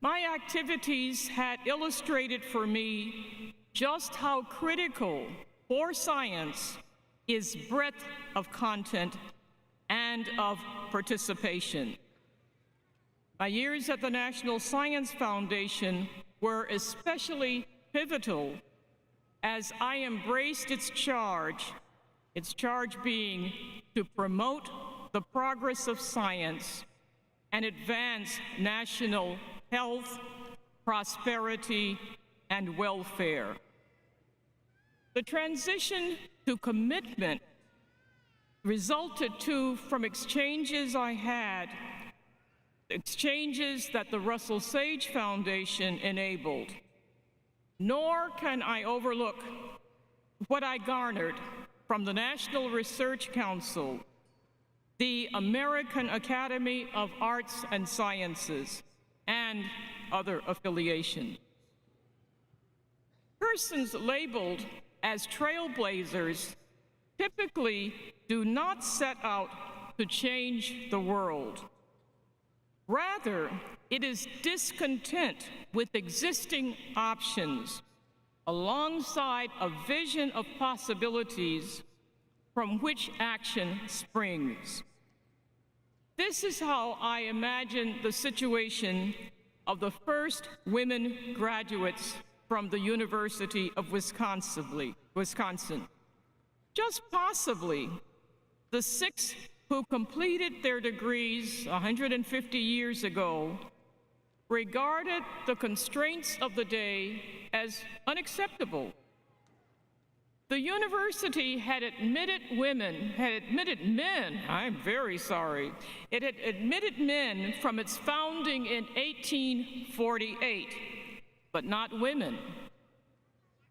My activities had illustrated for me just how critical for science is breadth of content and of participation. My years at the National Science Foundation were especially pivotal as I embraced its charge being to promote the progress of science and advance national health, prosperity, and welfare. The transition to commitment resulted from exchanges I had, exchanges that the Russell Sage Foundation enabled. Nor can I overlook what I garnered from the National Research Council, the American Academy of Arts and Sciences, and other affiliations. Persons labeled as trailblazers typically do not set out to change the world. Rather, it is discontent with existing options alongside a vision of possibilities from which action springs. This is how I imagine the situation of the first women graduates from the University of Wisconsin. Just possibly, the 6 who completed their degrees 150 years ago regarded the constraints of the day as unacceptable. The university had admitted men, I'm very sorry. It had admitted men from its founding in 1848, but not women.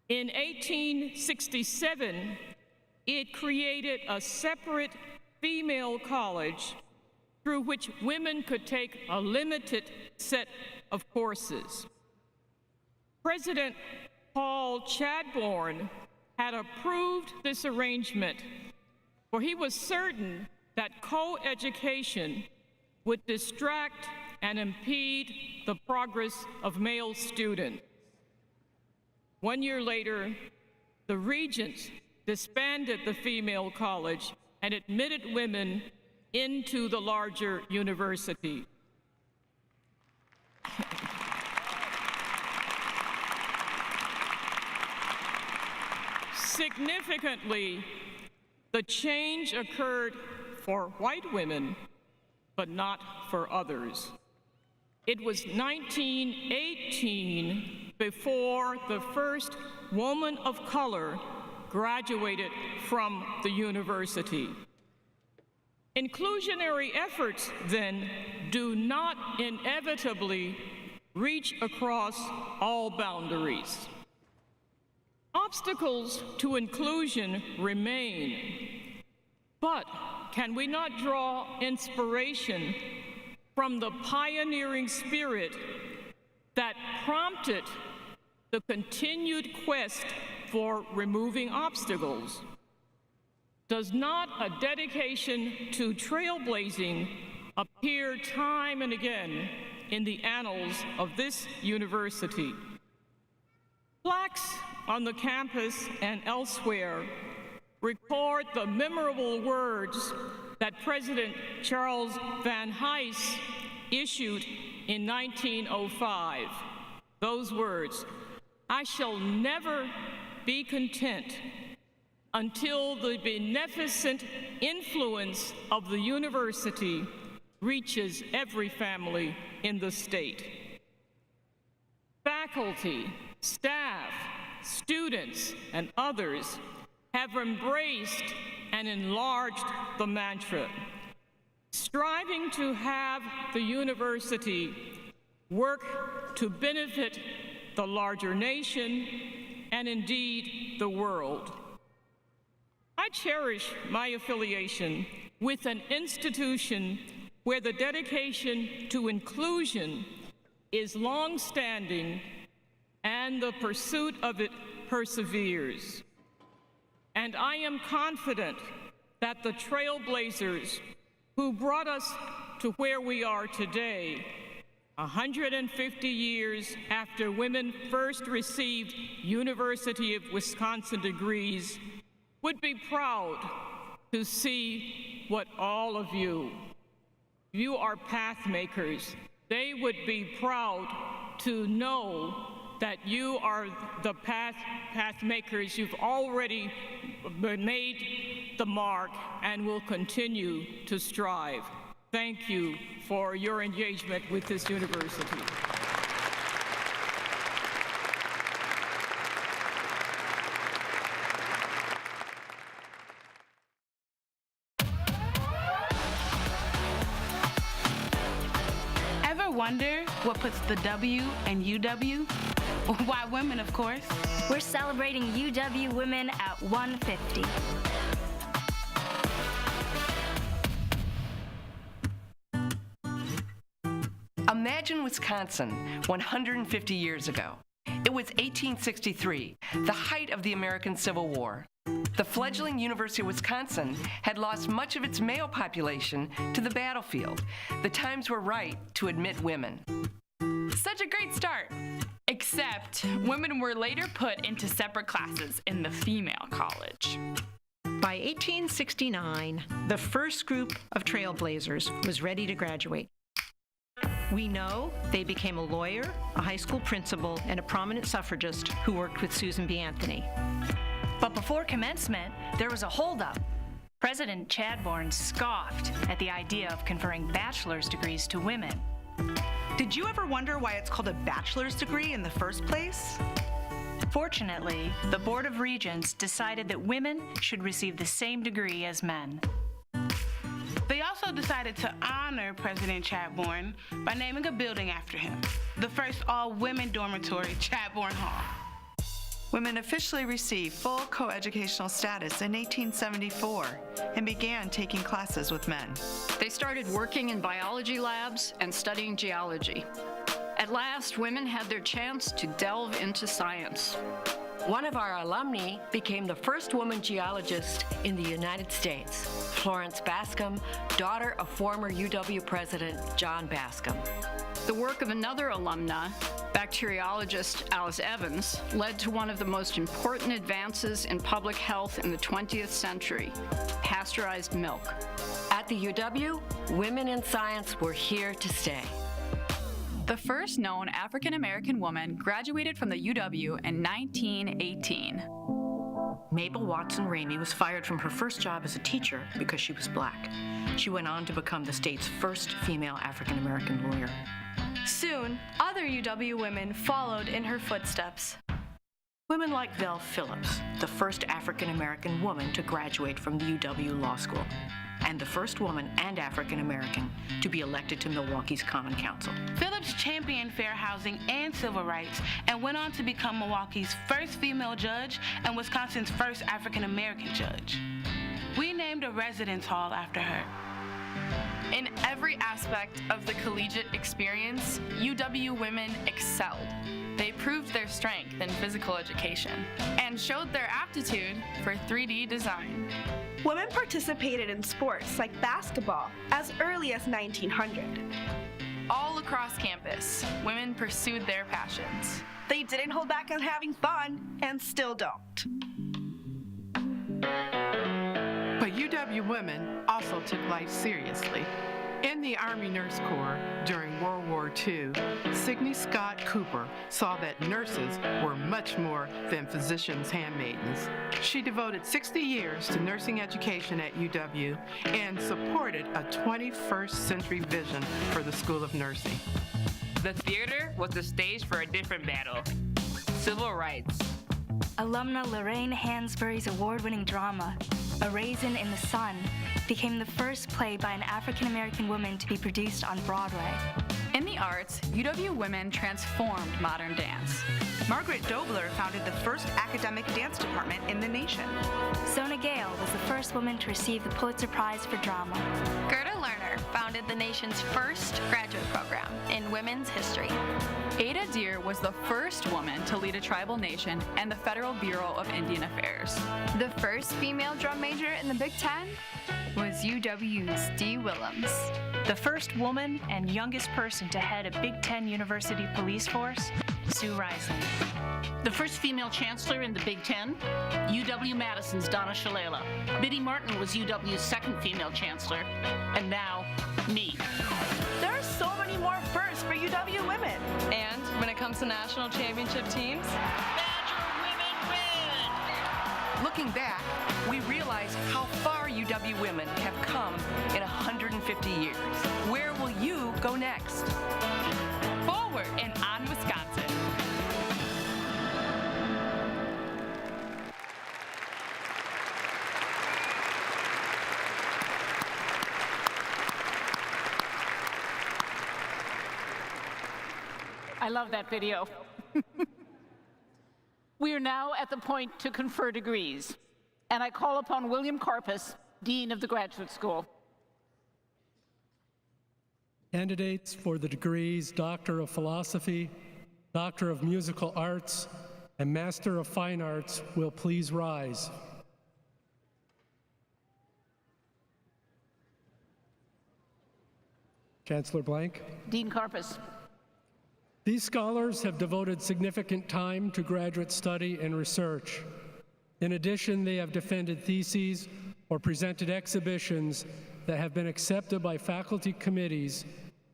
In 1867, it created a separate female college through which women could take a limited set of courses. President Paul Chadbourne had approved this arrangement, for he was certain that co-education would distract and impede the progress of male students. 1 year later, the Regents disbanded the female college and admitted women into the larger university. Significantly, the change occurred for white women, but not for others. It was 1918 before the first woman of color graduated from the university. Inclusionary efforts, then, do not inevitably reach across all boundaries. Obstacles to inclusion remain, but can we not draw inspiration from the pioneering spirit that prompted the continued quest for removing obstacles? Does not a dedication to trailblazing appear time and again in the annals of this university? Plaques on the campus and elsewhere record the memorable words that President Charles Van Hise issued in 1905. Those words, I shall never be content until the beneficent influence of the university reaches every family in the state. Faculty, staff, students, and others have embraced and enlarged the mantra, striving to have the university work to benefit the larger nation and indeed the world. I cherish my affiliation with an institution where the dedication to inclusion is long-standing and the pursuit of it perseveres. And I am confident that the trailblazers who brought us to where we are today, 150 years after women first received University of Wisconsin degrees, would be proud to see what all of you are path makers. They would be proud to know that you are the path makers. You've already made the mark and will continue to strive. Thank you for your engagement with this university. Ever wonder what puts the W in UW? Why women, of course. We're celebrating UW Women at 150. Imagine Wisconsin 150 years ago. It was 1863, the height of the American Civil War. The fledgling University of Wisconsin had lost much of its male population to the battlefield. The times were right to admit women. Such a great start. Except women were later put into separate classes in the female college. By 1869, the first group of trailblazers was ready to graduate. We know they became a lawyer, a high school principal, and a prominent suffragist who worked with Susan B. Anthony. But before commencement, there was a holdup. President Chadbourne scoffed at the idea of conferring bachelor's degrees to women. Did you ever wonder why it's called a bachelor's degree in the first place? Fortunately, the Board of Regents decided that women should receive the same degree as men. They also decided to honor President Chadbourne by naming a building after him, the first all-women dormitory, Chadbourne Hall. Women officially received full coeducational status in 1874 and began taking classes with men. They started working in biology labs and studying geology. At last, women had their chance to delve into science. One of our alumni became the first woman geologist in the United States, Florence Bascom, daughter of former UW President John Bascom. The work of another alumna, bacteriologist Alice Evans, led to one of the most important advances in public health in the 20th century, pasteurized milk. At the UW, women in science were here to stay. The first known African-American woman graduated from the UW in 1918. Mabel Watson Ramey was fired from her first job as a teacher because she was black. She went on to become the state's first female African-American lawyer. Soon, other UW women followed in her footsteps. Women like Vel Phillips, the first African-American woman to graduate from the UW Law School, and the first woman and African-American to be elected to Milwaukee's Common Council. Phillips championed fair housing and civil rights and went on to become Milwaukee's first female judge and Wisconsin's first African-American judge. We named a residence hall after her. In every aspect of the collegiate experience, UW women excelled. They proved their strength in physical education and showed their aptitude for 3D design. Women participated in sports like basketball as early as 1900. All across campus, women pursued their passions. They didn't hold back on having fun and still don't. But UW women also took life seriously. In the Army Nurse Corps during World War II, Signe Scott Cooper saw that nurses were much more than physicians' handmaidens. She devoted 60 years to nursing education at UW and supported a 21st century vision for the School of Nursing. The theater was the stage for a different battle: civil rights. Alumna Lorraine Hansberry's award-winning drama, A Raisin in the Sun, became the first play by an African-American woman to be produced on Broadway. In the arts, UW women transformed modern dance. Margaret Dobler founded the first academic dance department in the nation. Sona Gale was the first woman to receive the Pulitzer Prize for Drama. Gerda Lerner founded the nation's first graduate program in women's history. Ada Deer was the first woman to lead a tribal nation and the Federal Bureau of Indian Affairs. The first female drum major in the Big Ten was UW's Dee Willems. The first woman and youngest person to head a Big Ten University police force, Sue Rising. The first female chancellor in the Big Ten, UW-Madison's Donna Shalala. Biddy Martin was UW's second female chancellor, and now, me. There are so many more firsts for UW women. And when it comes to national championship teams, looking back, we realize how far UW women have come in 150 years. Where will you go next? Forward and on Wisconsin. I love that video. We are now at the point to confer degrees, and I call upon William Karpus, Dean of the Graduate School. Candidates for the degrees Doctor of Philosophy, Doctor of Musical Arts, and Master of Fine Arts will please rise. Chancellor Blank. Dean Karpus. These scholars have devoted significant time to graduate study and research. In addition, they have defended theses or presented exhibitions that have been accepted by faculty committees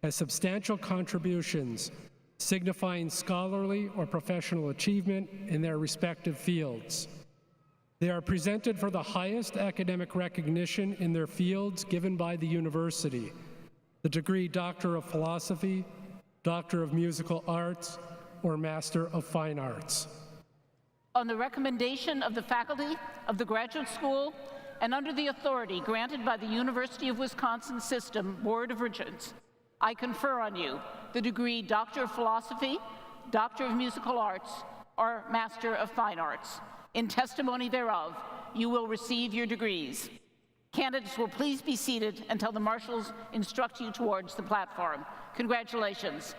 as substantial contributions, signifying scholarly or professional achievement in their respective fields. They are presented for the highest academic recognition in their fields given by the university: the degree Doctor of Philosophy, Doctor of Musical Arts, or Master of Fine Arts. On the recommendation of the faculty of the Graduate School and under the authority granted by the University of Wisconsin System Board of Regents, I confer on you the degree Doctor of Philosophy, Doctor of Musical Arts, or Master of Fine Arts. In testimony thereof, you will receive your degrees. Candidates will please be seated until the marshals instruct you towards the platform. Congratulations.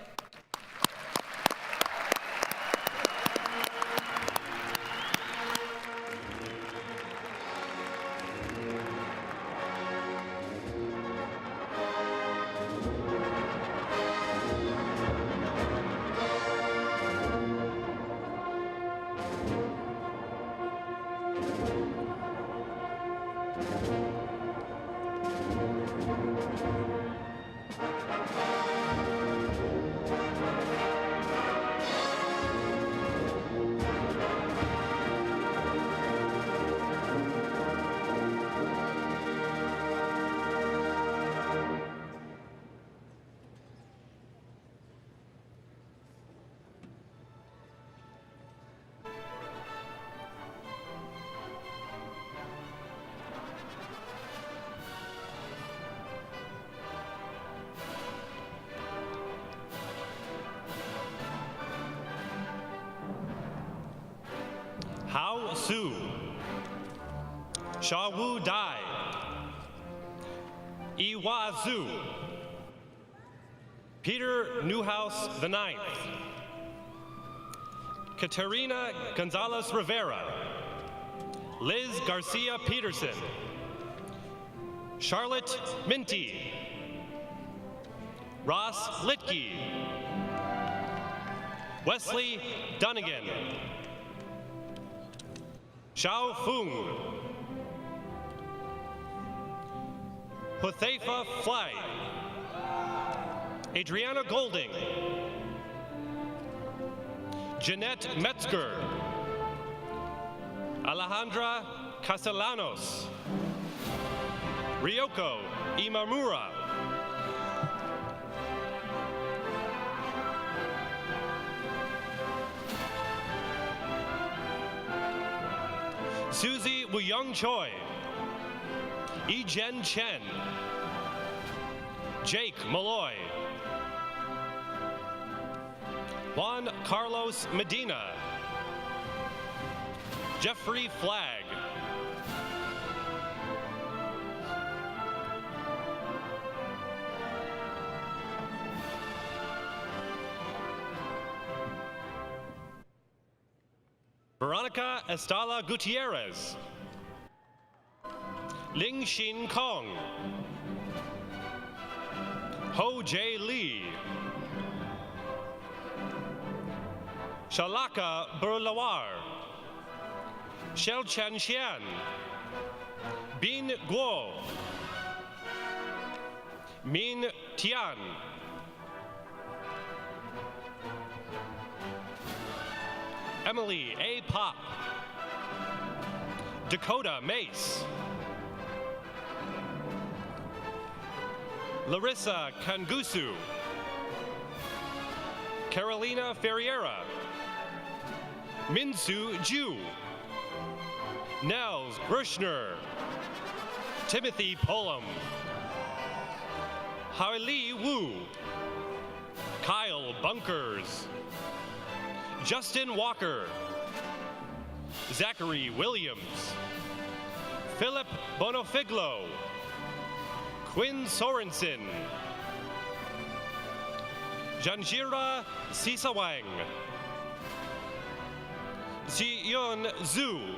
Hao Su, Shawu Dai, Iwa Zhu, Peter Newhouse IX, Katerina Gonzalez Rivera, Liz Garcia Peterson, Charlotte Minty, Ross Litke, Wesley Dunnigan, Xiao Fung, Huthafa Fly, Adriana Golding, Jeanette Metzger, Alejandra Castellanos, Ryoko Imamura, Susie Woo-young Choi, Yi-Jen Chen, Jake Malloy, Juan Carlos Medina, Jeffrey Flagg, Veronica Estala Gutierrez, Ling Xin Kong, Ho Jae Lee, Shalaka Burlawar, Shel Chen Xian, Bin Guo, Min Tian, Emily A. Pop, Dakota Mace, Larissa Kangusu, Carolina Ferreira, Minsu Ju, Nels Grushner, Timothy Pullum, Haili Wu, Kyle Bunkers, Justin Walker, Zachary Williams, Philip Bonofiglo, Quinn Sorensen, Janjira Sisawang, Ziyun Zhu,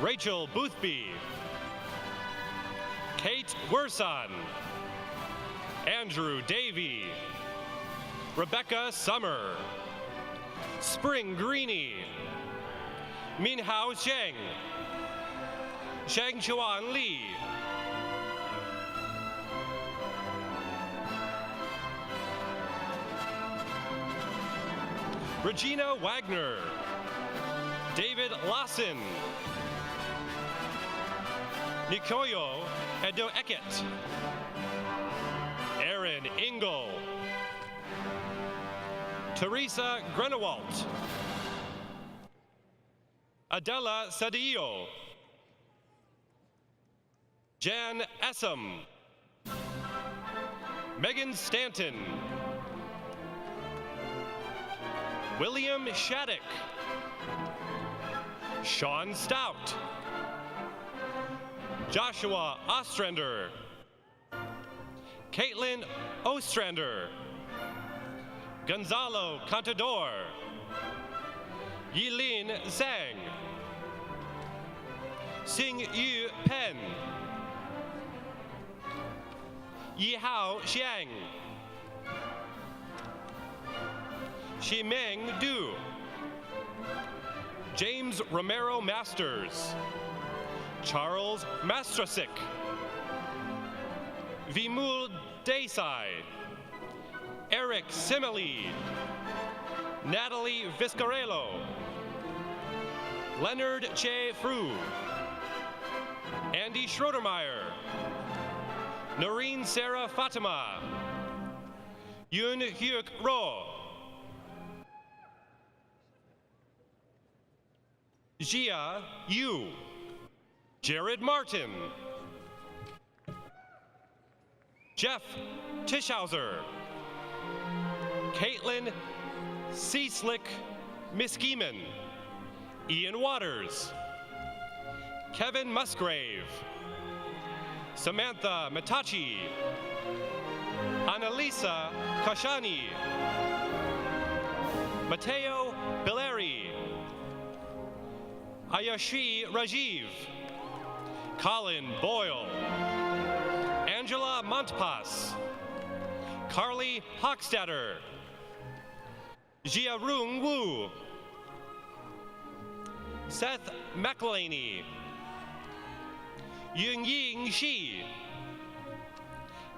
Rachel Boothby, Kate Werson, Andrew Davey, Rebecca Summer, Spring Greeny, Minhao Zheng, Shang Chuan Li, Regina Wagner, David Lawson, Nikoyo Edo Eket, Aaron Ingle, Teresa Grenewalt, Adela Sadillo, Jan Essam, Megan Stanton, William Shattuck, Sean Stout, Joshua Ostrander, Caitlin Ostrander, Gonzalo Contador, Yilin Zhang, Xing Yu Pen, Yihao Xiang, Ximeng Du, James Romero Masters, Charles Mastrasik, Vimul Desai, Eric Simile, Natalie Viscarello, Leonard Che Fru, Andy Schroedermeyer, Noreen Sarah Fatima, Yoon Hyuk Ro, Jia Yu, Jared Martin, Jeff Tischhauser, Caitlin Seaslick Miskimen, Ian Waters, Kevin Musgrave, Samantha Matachi, Annalisa Kashani, Matteo Billeri, Ayashi Rajiv, Colin Boyle, Angela Montpas, Carly Hochstetter, Jiarung Wu, Seth McElhaney, Ying Shi,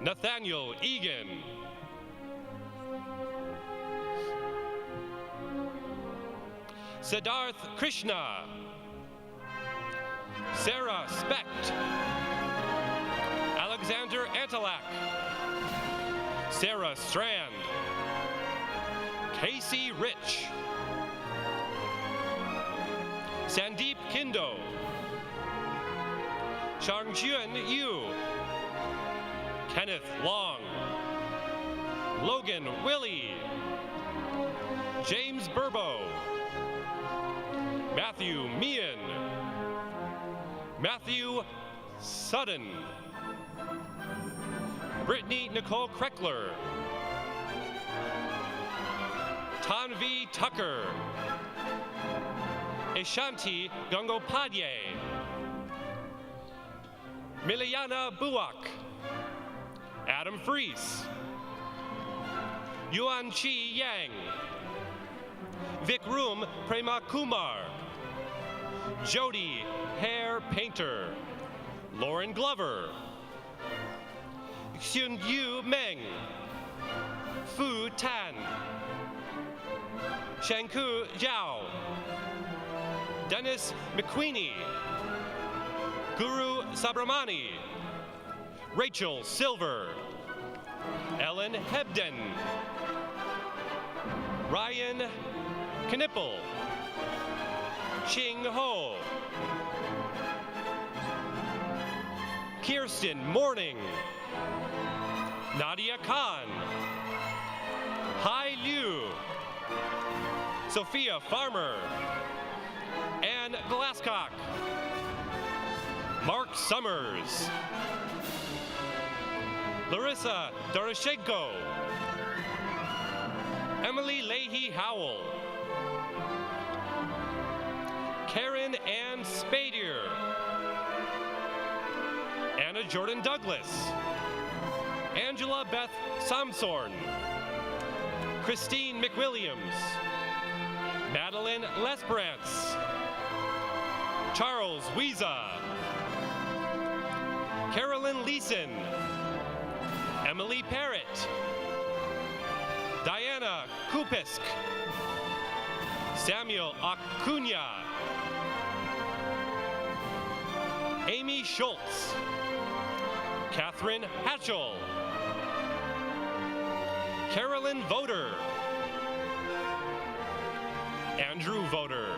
Nathaniel Egan. Siddharth Krishna. Sarah Specht. Alexander Antilak. Sarah Strand. Casey Rich. Sandeep Kindo. Shangchuan Yu. Kenneth Long. Logan Willie. James Burbo. Matthew Meehan. Matthew Sutton. Brittany Nicole Kreckler. Tanvi Tucker. Ishanti Gangopadhyay. Miliana Buak. Adam Freese. Yuan Chi Yang. Vikram Prema Kumar. Jody Hair Painter. Lauren Glover. Xun Yu Meng. Fu Tan. Shanku Zhao. Dennis McQueenie. Guru Sabramani. Rachel Silver. Ellen Hebden. Ryan Knippel. Ching Ho. Kirsten Morning. Nadia Khan. Hai Liu. Sophia Farmer. Ann Glasscock. Mark Summers. Larissa Doroshenko. Emily Leahy Howell. Karen Ann Spadier. Anna Jordan Douglas. Angela Beth Samsorn. Christine McWilliams. Madeline Lesbrance. Charles Wiesa. Carolyn Leeson. Emily Parrott. Diana Kupisk. Samuel Acuna. Amy Schultz. Catherine Hatchell. Carolyn Voter. Andrew Voter.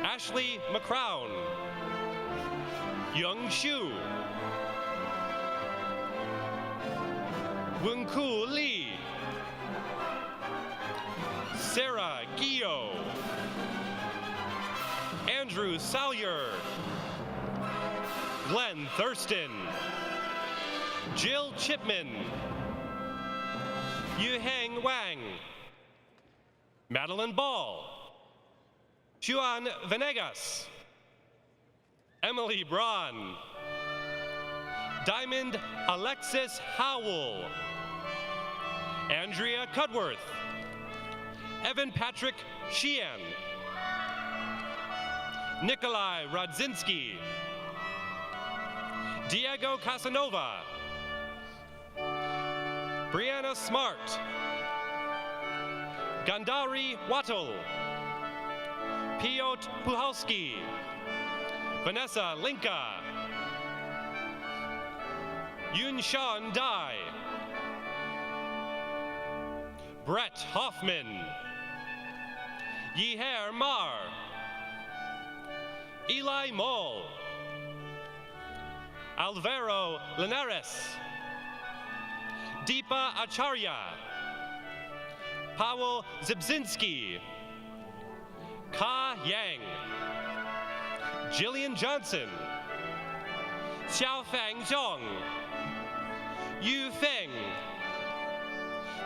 Ashley McCrown. Young Shu. Wunku Lee. Sarah Gio. Andrew Salyer. Glenn Thurston. Jill Chipman. Yuheng Wang. Madeline Ball. Juan Venegas. Emily Braun. Diamond Alexis Howell. Andrea Cudworth. Evan Patrick Sheehan. Nikolai Rodzinski. Diego Casanova. Brianna Smart. Gandhari Wattle. Piotr Puhalski. Vanessa Linka. Yunshan Dai. Brett Hoffman. Yiher Mar. Eli Moll. Alvaro Linares. Deepa Acharya. Powell Zibzinski. Ka Yang. Jillian Johnson. Xiaofang Zhong. Yu Feng.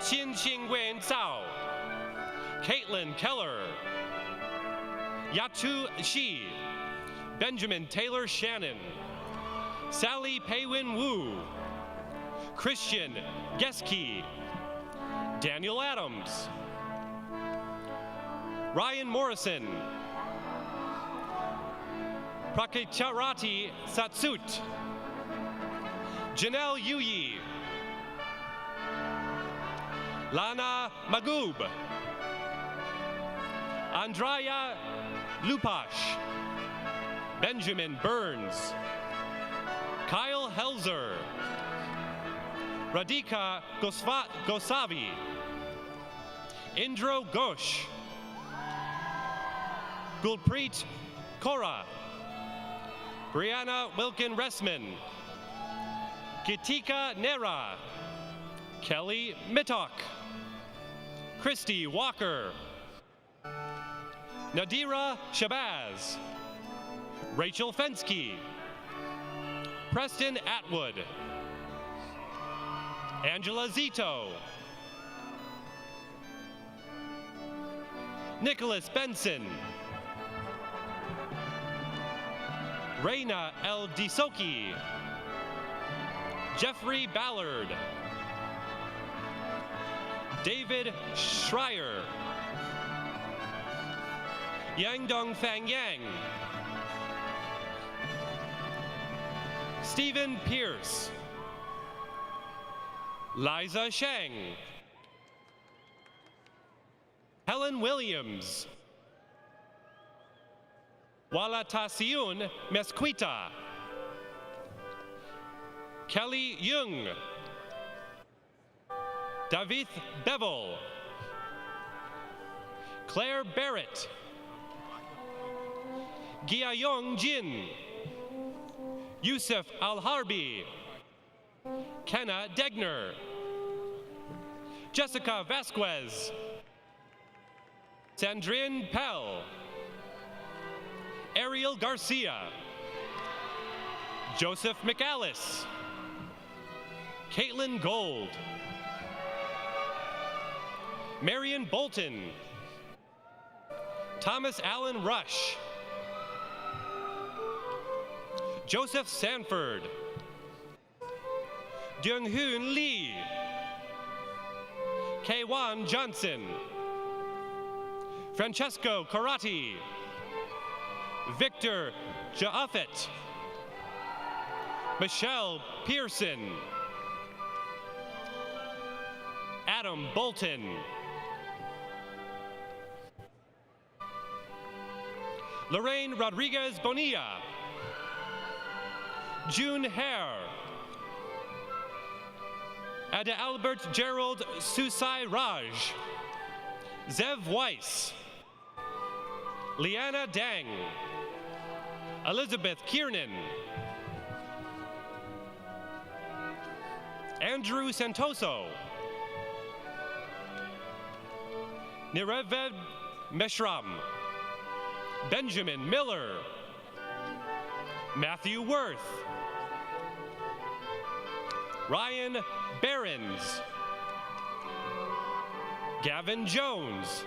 Xin Wen Zhao. Caitlin Keller. Yatu Shi. Benjamin Taylor Shannon. Sally Paywin Wu. Christian Geske. Daniel Adams. Ryan Morrison. Prakicharati Satsut. Janelle Yuyi, Lana Magoob, Andrea Lupash, Benjamin Burns, Kyle Helzer, Radhika Gosavi, Indro Ghosh, Gulpreet Kaura, Brianna Wilkin Ressman, Gitika Nera, Kelly Mittock, Christy Walker, Nadira Shabazz, Rachel Fensky, Preston Atwood, Angela Zito, Nicholas Benson, Reina El Disoki, Jeffrey Ballard, David Schreier, Yangdong Fang Yang, Stephen Pierce, Liza Sheng, Helen Williams, Walatasiun Mesquita, Kelly Jung, David Bevel, Claire Barrett, Giayong Jin, Yusuf Al-Harbi, Kenna Degner, Jessica Vasquez, Sandrine Pell, Ariel Garcia, Joseph McAllis, Caitlin Gold, Marion Bolton, Thomas Allen Rush, Joseph Sanford, Jung-Hoon Lee, Kwan Johnson, Francesco Carati, Victor Jauffet, Michelle Pearson, Adam Bolton, Lorraine Rodriguez Bonilla, June Hare, Ada Albert Gerald Susai Raj, Zev Weiss, Liana Dang, Elizabeth Kiernan, Andrew Santoso, Nireved Meshram, Benjamin Miller, Matthew Worth, Ryan Behrens, Gavin Jones,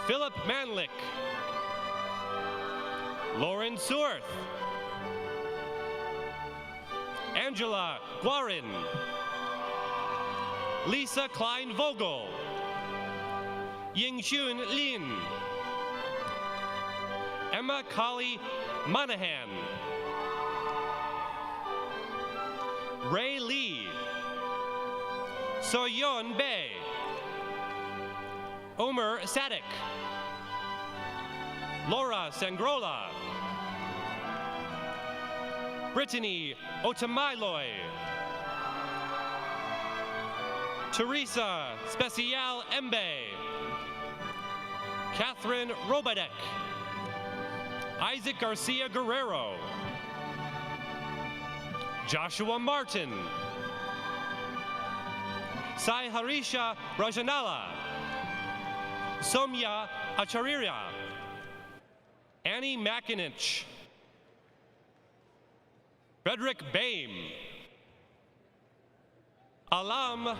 Philip Manlick, Lauren Surth, Angela Guarin, Lisa Klein-Vogel, Yingxun Lin, Emma Colley Monahan, Ray Lee, Soyeon Bae, Omer Sadik, Laura Sangrola, Brittany Otamailoi, Teresa Special Embe, Catherine Robadek, Isaac Garcia Guerrero, Joshua Martin, Sai Harisha Rajanala, Somya Acharya, Annie Makinich, Frederick Baim, Alam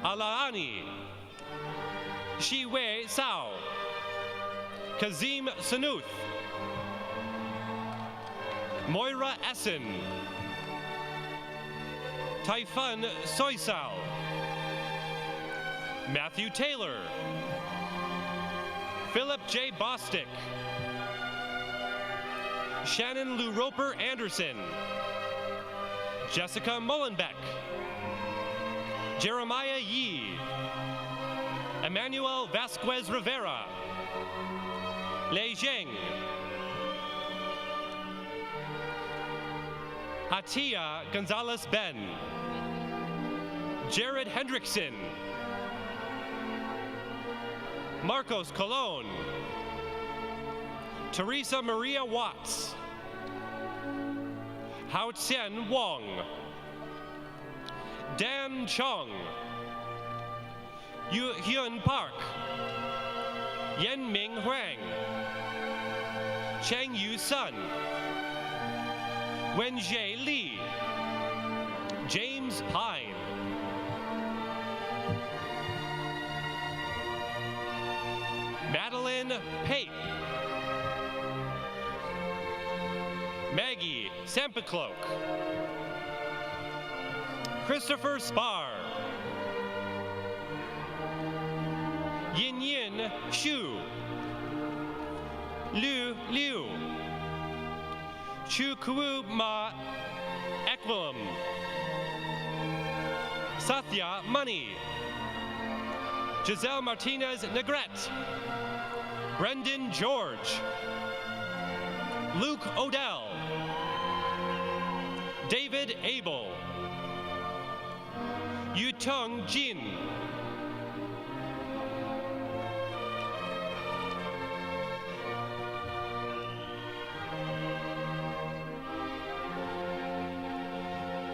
Alaani, Shiwei Sao, Kazim Sanuth, Moira Essen, Typhon Soysal, Matthew Taylor, Philip J. Bostick, Shannon Lou Roper Anderson, Jessica Mullenbeck, Jeremiah Yee, Emmanuel Vasquez Rivera, Lei Zheng, Atia Gonzalez Ben, Jared Hendrickson, Marcos Colon, Teresa Maria Watts, Hao Qian Wong, Dan Chong, Yu Hyun Park, Yen Ming Huang, Chang Yu Sun, Wenjie Li, James Pine, Madeline Pape, Maggie Sampacloak, Christopher Spar, Yin Yin Xu, Liu Liu, Chu Kuo Ma Equilum, Satya Money, Giselle Martinez Negrete, Brendan George, Luke Odell, David Abel, Yutong Jin,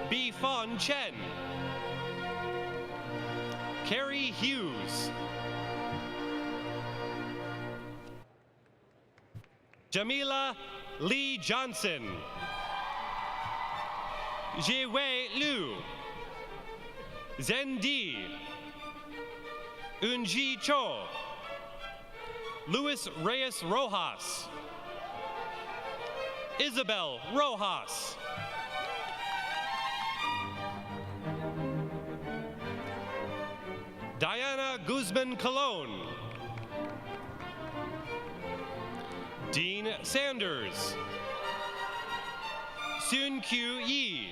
Bifan Chen, Carrie Hughes, Jamila Lee Johnson, Jiwei Liu, Zhen Di, Unji Cho, Luis Reyes Rojas, Isabel Rojas, Diana Guzman Colon, Dean Sanders, Sun Q Yi,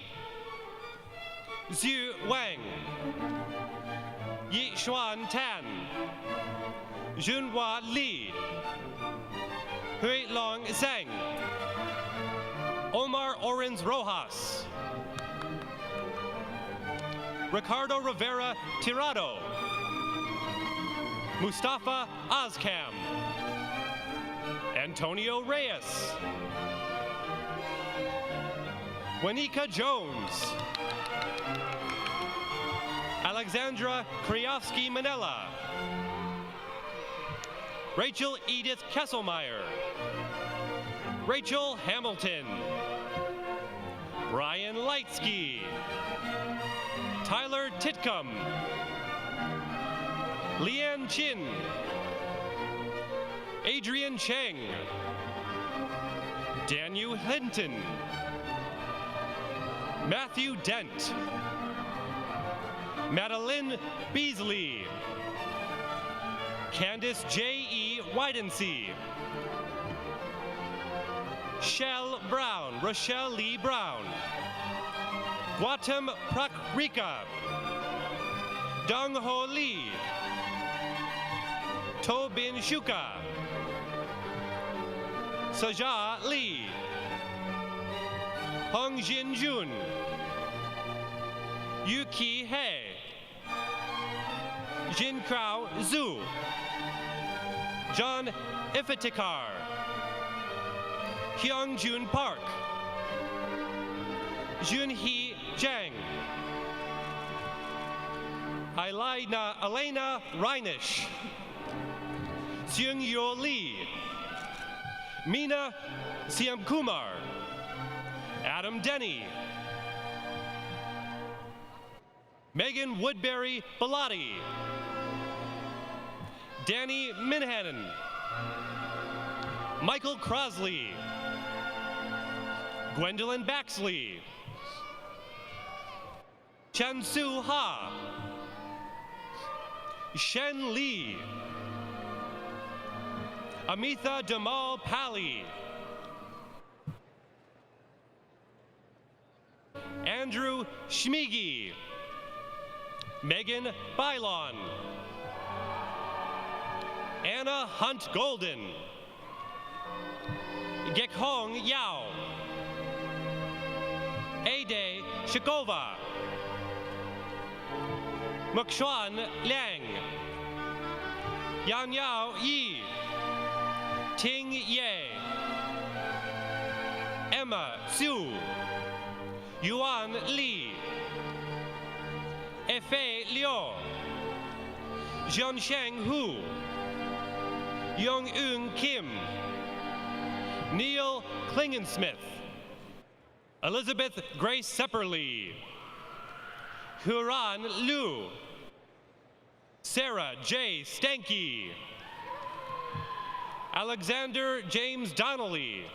Zhu Wang, Yi Xuan Tan, Junhua Li, Hui Long Zhang, Omar Orens Rojas, Ricardo Rivera Tirado, Mustafa Ozcam, Antonio Reyes, Wanika Jones, Alexandra Kriofsky Manella, Rachel Edith Kesselmeyer, Rachel Hamilton, Brian Lightsky, Tyler Titcomb, Leanne Chin, Adrian Cheng, Daniel Hinton, Matthew Dent, Madeline Beasley, Candice J.E. Widensee, Shell Brown, Rochelle Lee Brown, Gautam Prakrika, Dong Ho Lee, To Bin Shuka, Saja Lee, Hong Jin Jun, Yuki He, Jin Krao Zhu, John Ifatikar, Hyung Jun Park, Junhee Zhang, Elena Reinisch, Seung Yo Lee, Mina Siamkumar, Adam Denny, Megan Woodbury Bellotti, Danny Minhanen, Michael Crosley, Gwendolyn Baxley, Chansu Ha, Shen Lee, Amitha Damal Pali, Andrew Schmiegi, Megan Bylon, Anna Hunt Golden, Gekhong Yao, Ade Shikova, Muxuan Liang, Yan Yao Yi, Ting Ye, Emma Su, Yuan Li, M.F.A Liu, Jiansheng Hu, Young-Eun Kim, Neil Klingensmith, Elizabeth Grace Sepperly, Huran Liu, Sarah J. Stanky, Alexander James Donnelly,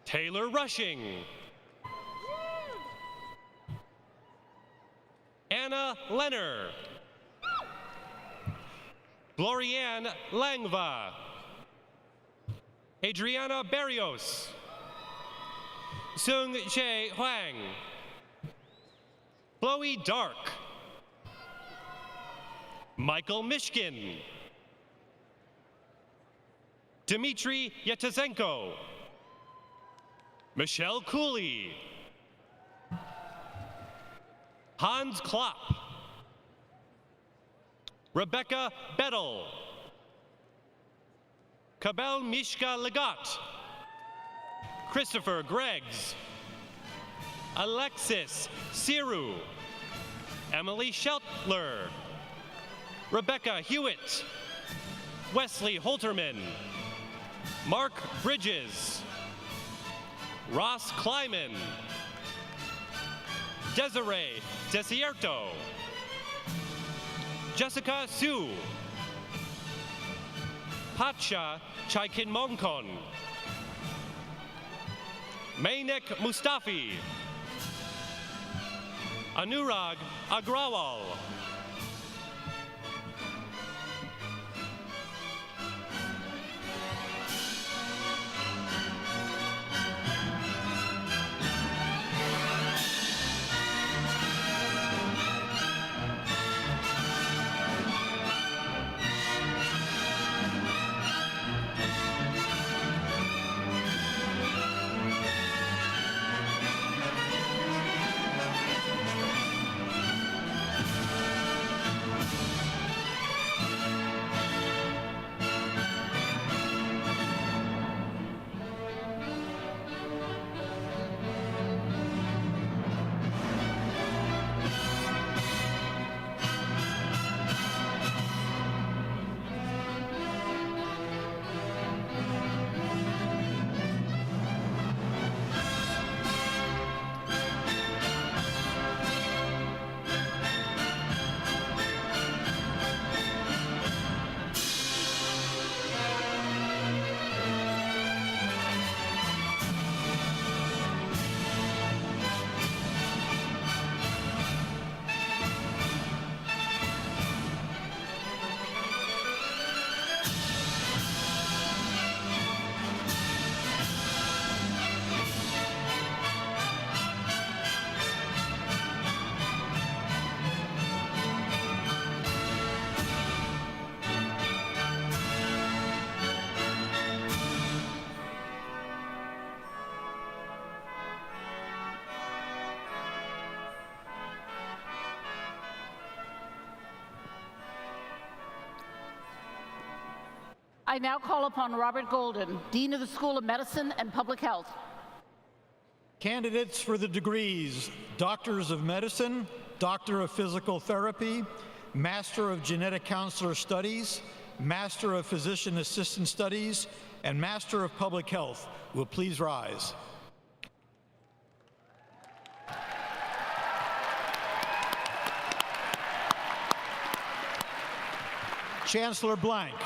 Taylor Rushing, Anna Lenner, Glorianne Langva, Adriana Barrios, Sung Che Huang, Chloe Dark, Michael Mishkin, Dmitry Yetazenko, Michelle Cooley, Hans Klopp, Rebecca Bettel, Kabel Mishka Legat, Christopher Greggs, Alexis Siru, Emily Sheltler, Rebecca Hewitt, Wesley Holterman, Mark Bridges, Ross Kleiman, Desiree Desierto, Jessica Su, Pacha Chaikin Mongkon, Mainek Mustafi, Anurag Agrawal, I now call upon Robert Golden, Dean of the School of Medicine and Public Health. Candidates for the degrees, Doctors of Medicine, Doctor of Physical Therapy, Master of Genetic Counselor Studies, Master of Physician Assistant Studies, and Master of Public Health will please rise. Chancellor Blank.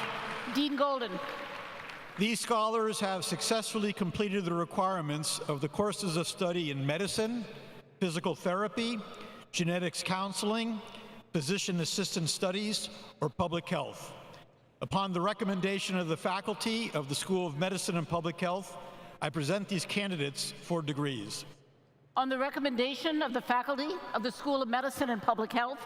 Dean Golden. These scholars have successfully completed the requirements of the courses of study in medicine, physical therapy, genetics counseling, physician assistant studies, or public health. Upon the recommendation of the faculty of the School of Medicine and Public Health, I present these candidates for degrees. On the recommendation of the faculty of the School of Medicine and Public Health,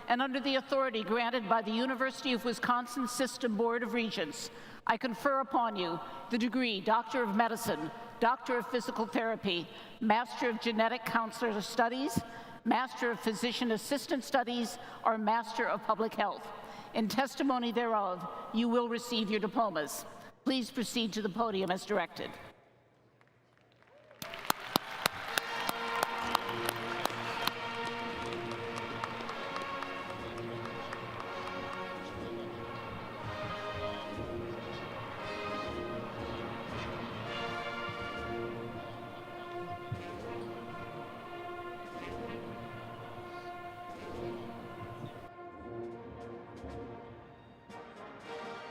and under the authority granted by the University of Wisconsin System Board of Regents, I confer upon you the degree Doctor of Medicine, Doctor of Physical Therapy, Master of Genetic Counselor Studies, Master of Physician Assistant Studies, or Master of Public Health. In testimony thereof, you will receive your diplomas. Please proceed to the podium as directed.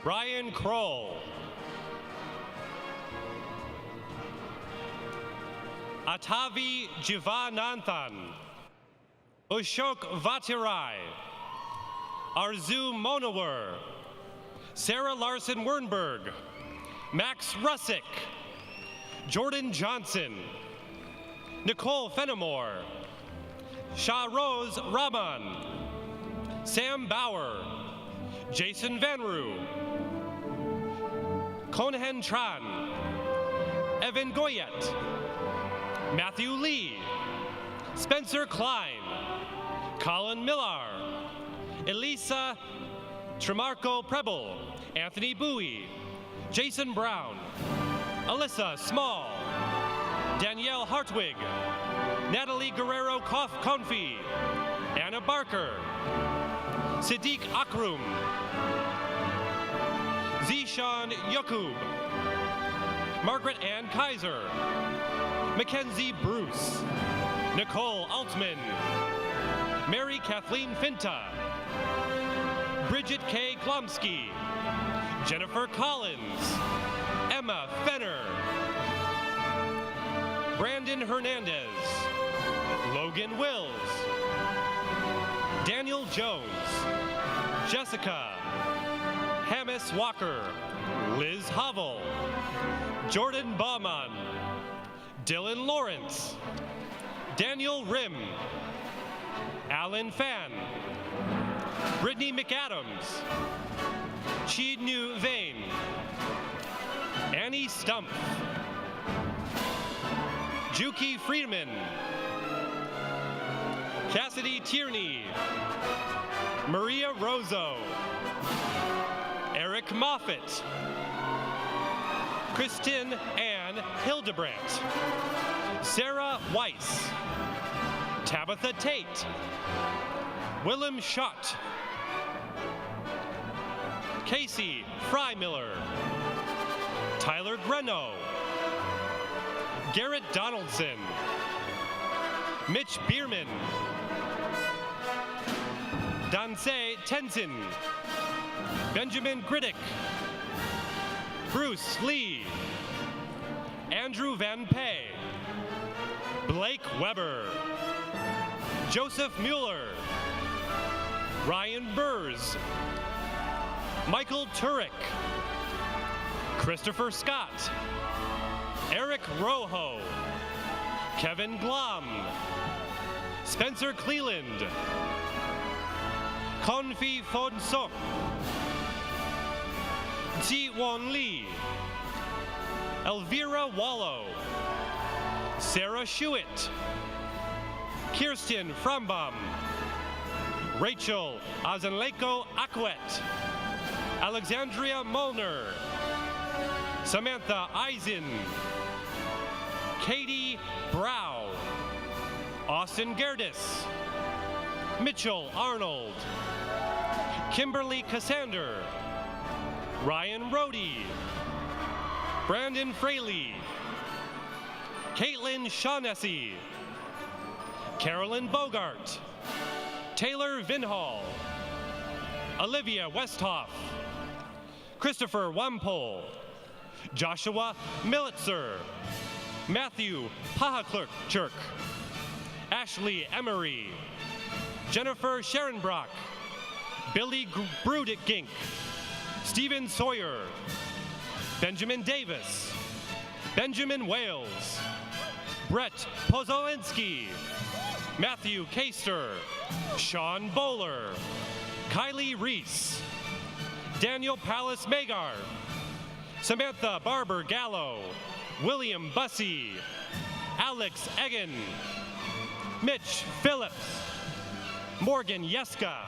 Brian Kroll. Atavi Jivananthan. Ashok Vatirai. Arzu Monowar. Sarah Larson Wernberg. Max Russick. Jordan Johnson. Nicole Fenimore. Shah Rose Rahman. Sam Bauer. Jason Vanru. Konhen Tran. Evan Goyet. Matthew Lee. Spencer Klein. Colin Millar. Elisa Tremarco Preble. Anthony Bowie. Jason Brown. Alyssa Small. Danielle Hartwig. Natalie Guerrero Confi. Anna Barker. Siddiq Akrum. Zishan Yakub. Margaret Ann Kaiser. Mackenzie Bruce. Nicole Altman. Mary Kathleen Finta. Bridget K. Glomsky. Jennifer Collins. Emma Fenner. Brandon Hernandez. Logan Wills. Daniel Jones. Jessica. Hamis Walker. Liz Havel. Jordan Baumann. Dylan Lawrence. Daniel Rim. Alan Fan. Brittany McAdams. Chidnu Vane. Annie Stump. Juki Friedman. Cassidy Tierney. Maria Rozo. Eric Moffitt. Kristen Ann Hildebrandt. Sarah Weiss. Tabitha Tate. Willem Schott. Casey Frymiller. Tyler Greno. Garrett Donaldson. Mitch Bierman. Dansei Tenzin. Benjamin Griddick. Bruce Lee. Andrew Van Pay. Blake Weber. Joseph Mueller. Ryan Burrs. Michael Turek. Christopher Scott. Eric Rojo. Kevin Glom. Spencer Cleland. Konfi Fon Sok. Ji Won Lee. Elvira Wallow. Sarah Schuett. Kirsten Frambam. Rachel Azenleko Akwet. Alexandria Molnar. Samantha Eisen. Katie Brow. Austin Gerdis. Mitchell Arnold. Kimberly Cassander. Ryan Rohde. Brandon Fraley. Caitlin Shaughnessy. Carolyn Bogart. Taylor Vinhall. Olivia Westhoff. Christopher Wampole. Joshua Militzer. Matthew Pahaklerk. Ashley Emery. Jennifer Sharonbrock. Billy Brudgink. Stephen Sawyer. Benjamin Davis. Benjamin Wales. Brett Pozowinski, Matthew Caster, Sean Bowler, Kylie Reese, Daniel Pallas Magar, Samantha Barber Gallo, William Bussey, Alex Egan, Mitch Phillips, Morgan Yeska,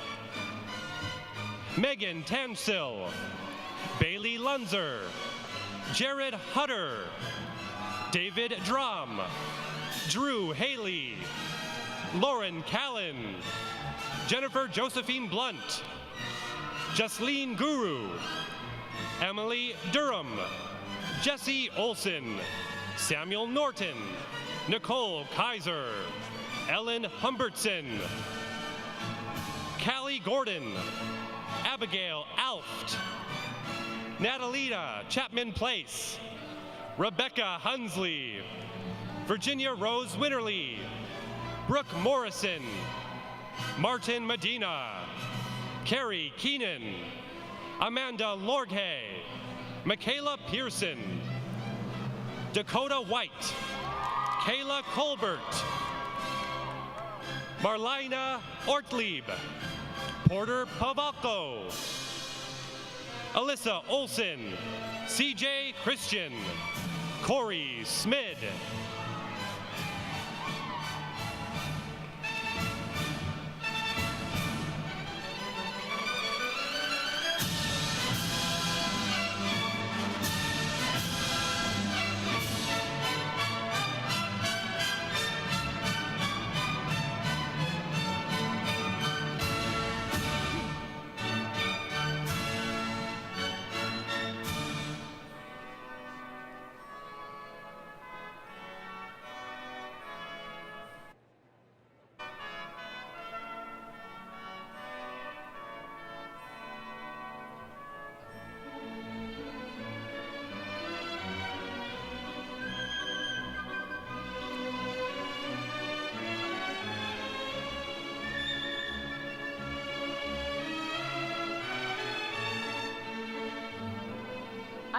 Megan Tansil, Bailey Lunzer, Jared Hutter, David Drum, Drew Haley, Lauren Callan, Jennifer Josephine Blunt, Jasleen Guru, Emily Durham, Jesse Olson, Samuel Norton, Nicole Kaiser, Ellen Humbertson, Callie Gordon, Abigail Alft, Natalita Chapman Place, Rebecca Hunsley, Virginia Rose Winterly, Brooke Morrison, Martin Medina, Carrie Keenan, Amanda Lorghay, Michaela Pearson, Dakota White, Kayla Colbert, Marlena Ortlieb, Porter Pavalko, Alyssa Olson, CJ Christian, Corey Smid,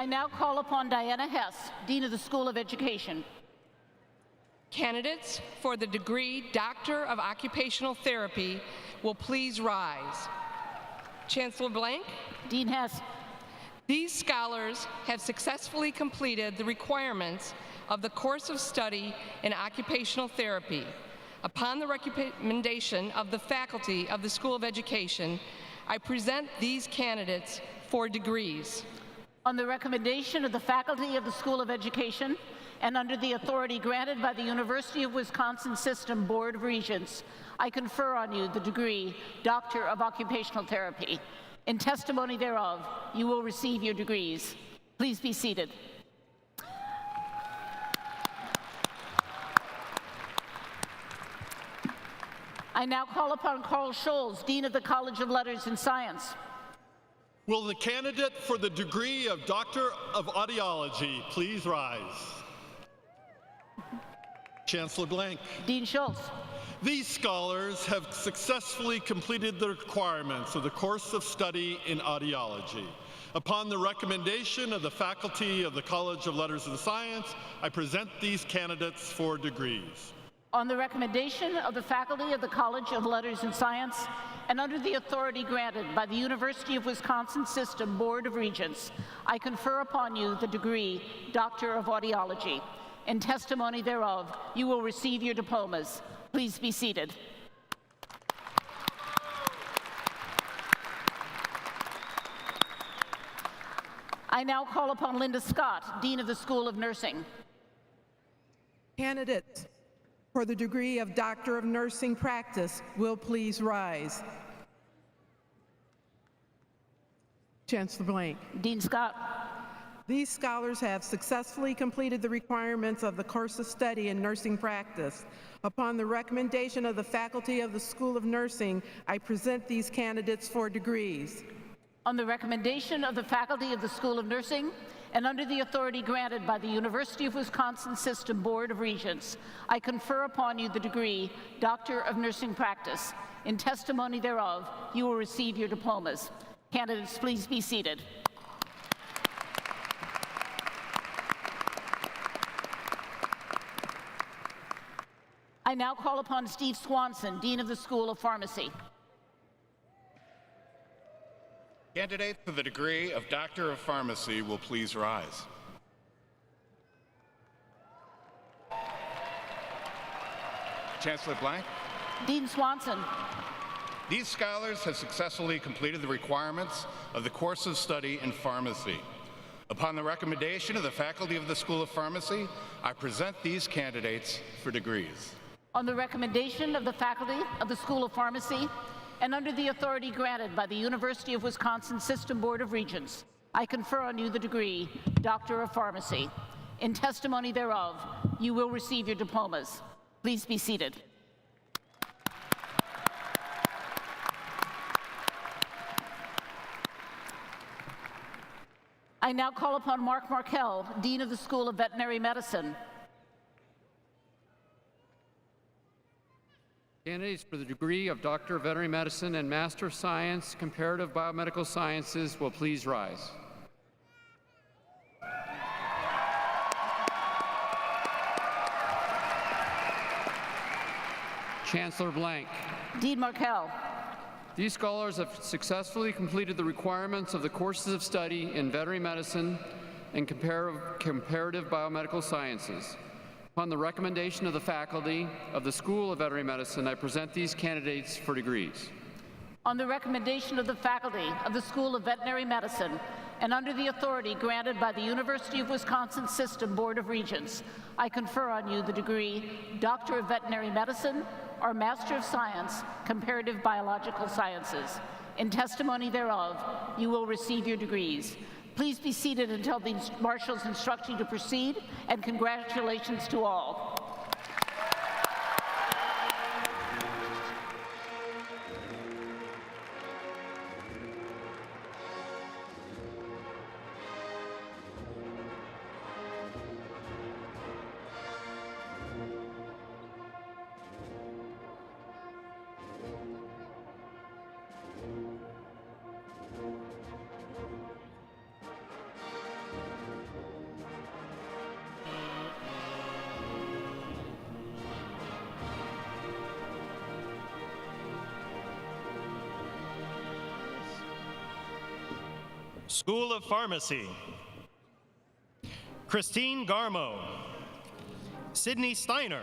I now call upon Diana Hess, Dean of the School of Education. Candidates for the degree Doctor of Occupational Therapy will please rise. Chancellor Blank. Dean Hess. These scholars have successfully completed the requirements of the course of study in occupational therapy. Upon the recommendation of the faculty of the School of Education, I present these candidates for degrees. On the recommendation of the faculty of the School of Education and under the authority granted by the University of Wisconsin System Board of Regents, I confer on you the degree Doctor of Occupational Therapy. In testimony thereof, you will receive your degrees. Please be seated. I now call upon Carl Scholes, Dean of the College of Letters and Science. Will the candidate for the degree of Doctor of Audiology please rise? Chancellor Blank. Dean Schultz. These scholars have successfully completed the requirements of the course of study in audiology. Upon the recommendation of the faculty of the College of Letters and Science, I present these candidates for degrees. On the recommendation of the faculty of the College of Letters and Science and under the authority granted by the University of Wisconsin System Board of Regents, I confer upon you the degree Doctor of Audiology. In testimony thereof, you will receive your diplomas. Please be seated. I now call upon Linda Scott, Dean of the School of Nursing. Candidates for the degree of Doctor of Nursing Practice will please rise. Chancellor Blank. Dean Scott. These scholars have successfully completed the requirements of the course of study in nursing practice. Upon the recommendation of the faculty of the School of Nursing, I present these candidates for degrees. On the recommendation of the faculty of the School of Nursing and under the authority granted by the University of Wisconsin System Board of Regents, I confer upon you the degree Doctor of Nursing Practice. In testimony thereof, you will receive your diplomas. Candidates, please be seated. now call upon Steve Swanson, Dean of the School of Pharmacy. Candidates for the degree of Doctor of Pharmacy will please rise. Chancellor Blank. Dean Swanson. These scholars have successfully completed the requirements of the course of study in pharmacy. Upon the recommendation of the faculty of the School of Pharmacy, I present these candidates for degrees. On the recommendation of the faculty of the School of Pharmacy, and under the authority granted by the University of Wisconsin System Board of Regents, I confer on you the degree Doctor of Pharmacy. In testimony thereof, you will receive your diplomas. Please be seated. I now call upon Mark Markell, Dean of the School of Veterinary Medicine. Candidates for the degree of Doctor of Veterinary Medicine and Master of Science, Comparative Biomedical Sciences will please rise. Chancellor Blank. Dean Markell. These scholars have successfully completed the requirements of the courses of study in veterinary medicine and comparative biomedical sciences. Upon the recommendation of the faculty of the School of Veterinary Medicine, I present these candidates for degrees. On the recommendation of the faculty of the School of Veterinary Medicine, and under the authority granted by the University of Wisconsin System Board of Regents, I confer on you the degree Doctor of Veterinary Medicine or Master of Science, Comparative Biological Sciences. In testimony thereof, you will receive your degrees. Please be seated until the marshals instruct you to proceed, and congratulations to all. School of Pharmacy. Christine Garmo. Sydney Steiner.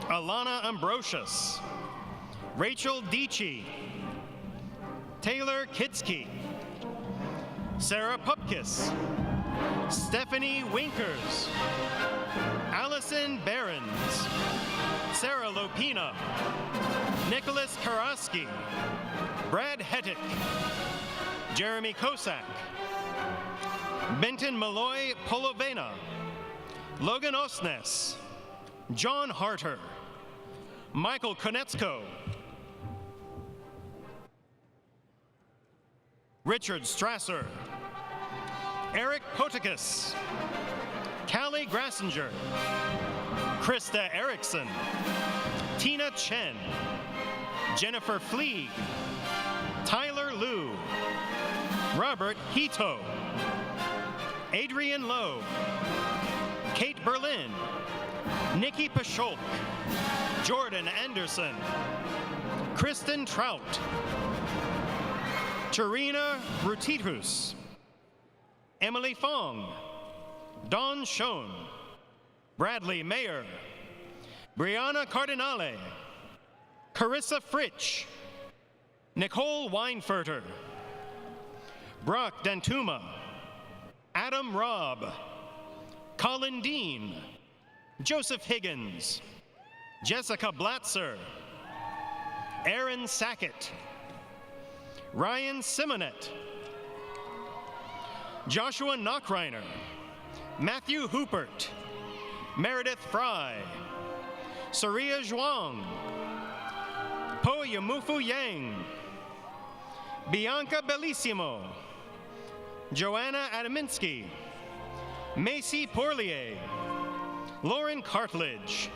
Alana Ambrosius. Rachel Dietschy. Taylor Kitsky. Sarah Pupkis. Stephanie Winkers. Allison Behrens. Sarah Lopina. Nicholas Karosky. Brad Hettick. Jeremy Kosak. Benton Malloy Polovena. Logan Osnes. John Harter. Michael Konetsko. Richard Strasser. Eric Poticus. Callie Grassinger. Krista Erickson. Tina Chen. Jennifer Fleeg. Tyler Liu. Robert Hito. Adrian Lowe. Kate Berlin. Nikki Pashulk. Jordan Anderson. Kristen Trout. Tarina Rutitus. Emily Fong. Dawn Schoen. Bradley Mayer. Brianna Cardinale. Carissa Fritsch. Nicole Weinferter. Brock Dantuma. Adam Robb. Colin Dean. Joseph Higgins. Jessica Blatzer. Aaron Sackett. Ryan Simonet. Joshua Knockreiner. Matthew Hoopert. Meredith Fry. Saria Zhuang. Po Yamufu Yang. Bianca Bellissimo. Joanna Adaminsky. Macy Porlier. Lauren Cartledge.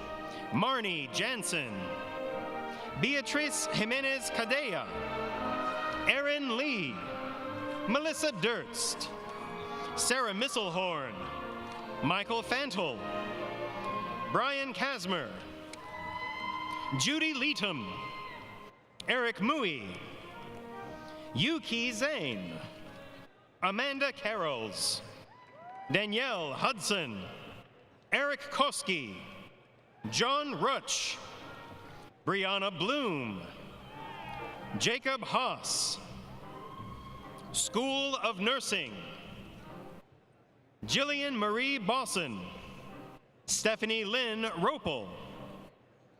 Marnie Jansen. Beatrice Jimenez Cadea. Erin Lee. Melissa Durst. Sarah Misselhorn. Michael Fantel. Brian Kasmer. Judy Leatham, Eric Mui, Yuki Zane, Amanda Carrolls, Danielle Hudson, Eric Koski, John Rutsch, Brianna Bloom, Jacob Haas, School of Nursing, Jillian Marie Bosson, Stephanie Lynn Ropel,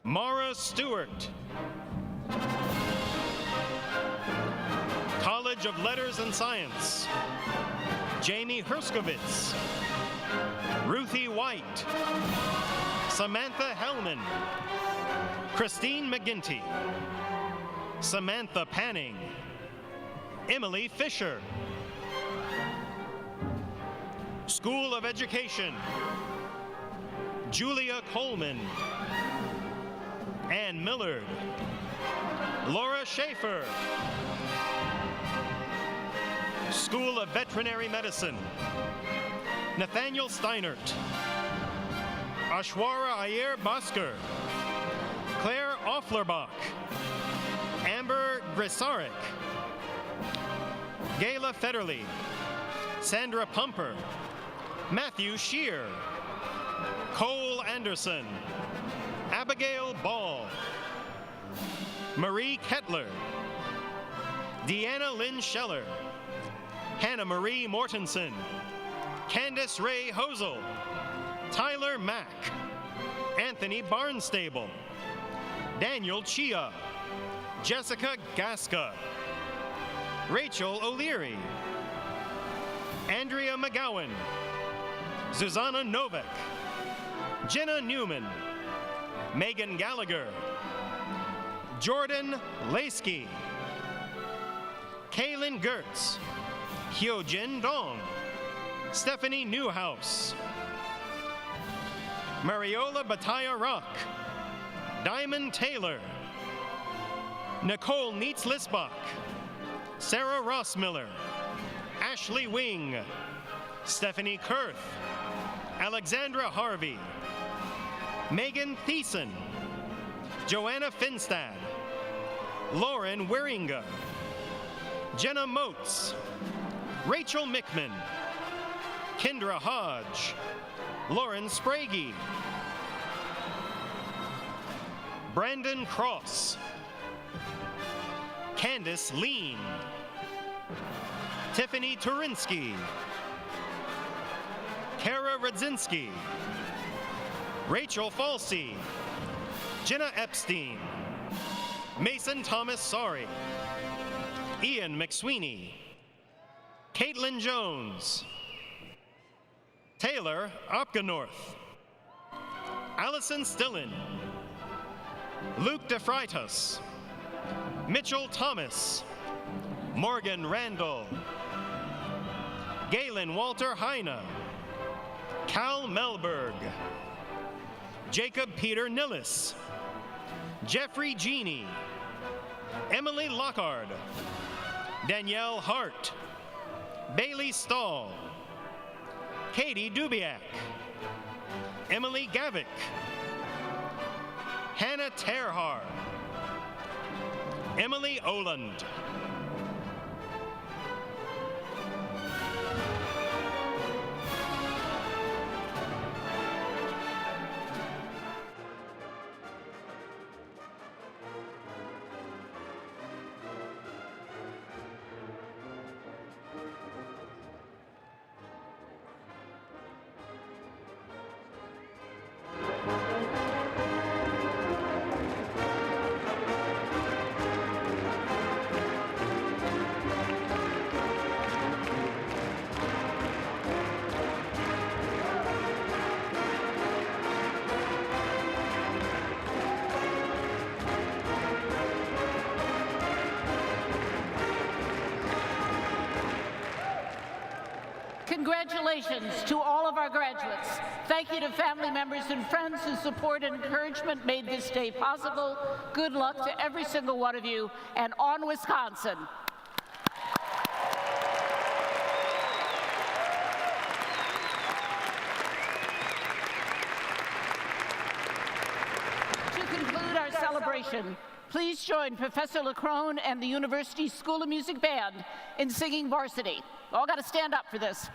Mara Stewart, College of Letters and Science, Jamie Herskovitz, Ruthie White, Samantha Hellman, Christine McGinty, Samantha Panning, Emily Fisher, School of Education, Julia Coleman, Ann Millard, Laura Schaefer, School of Veterinary Medicine, Nathaniel Steinert, Ashwara Ayer Basker, Claire Offlerbach, Amber Grisarek, Gayla Federley, Sandra Pumper, Matthew Shear, Cole Anderson, Abigail Ball, Marie Kettler, Deanna Lynn Scheller, Hannah Marie Mortensen, Candace Ray Hosel, Tyler Mack, Anthony Barnstable, Daniel Chia, Jessica Gasca, Rachel O'Leary, Andrea McGowan, Susanna Novak, Jenna Newman, Megan Gallagher, Jordan Lasky, Kaylin Gertz, Hyojin Dong, Stephanie Newhouse, Mariola Bataya Rock, Diamond Taylor, Nicole Neitz-Lisbach, Sarah Rossmiller, Ashley Wing, Stephanie Kurth, Alexandra Harvey, Megan Thiessen, Joanna Finstad, Lauren Wieringa, Jenna Motes, Rachel Mickman, Kendra Hodge, Lauren Sprague, Brandon Cross, Candace Lean, Tiffany Turinsky, Kara Radzinski, Rachel Falsey, Jenna Epstein, Mason Thomas Sari, Ian McSweeney, Caitlin Jones, Taylor Opgenorth, Allison Stillen, Luke DeFreitas, Mitchell Thomas, Morgan Randall, Galen Walter Heine, Cal Melberg, Jacob Peter Nillis, Jeffrey Genie, Emily Lockard, Danielle Hart, Bailey Stahl, Katie Dubiak, Emily Gavick, Hannah Terhar, Emily Oland, Congratulations to all of our graduates. Thank you to family members and friends whose support and encouragement made this day possible. Good luck to every single one of you, and on Wisconsin. To conclude our celebration, celebration, please join Professor Lacrone and the University School of Music Band in singing Varsity. All got to stand up for this.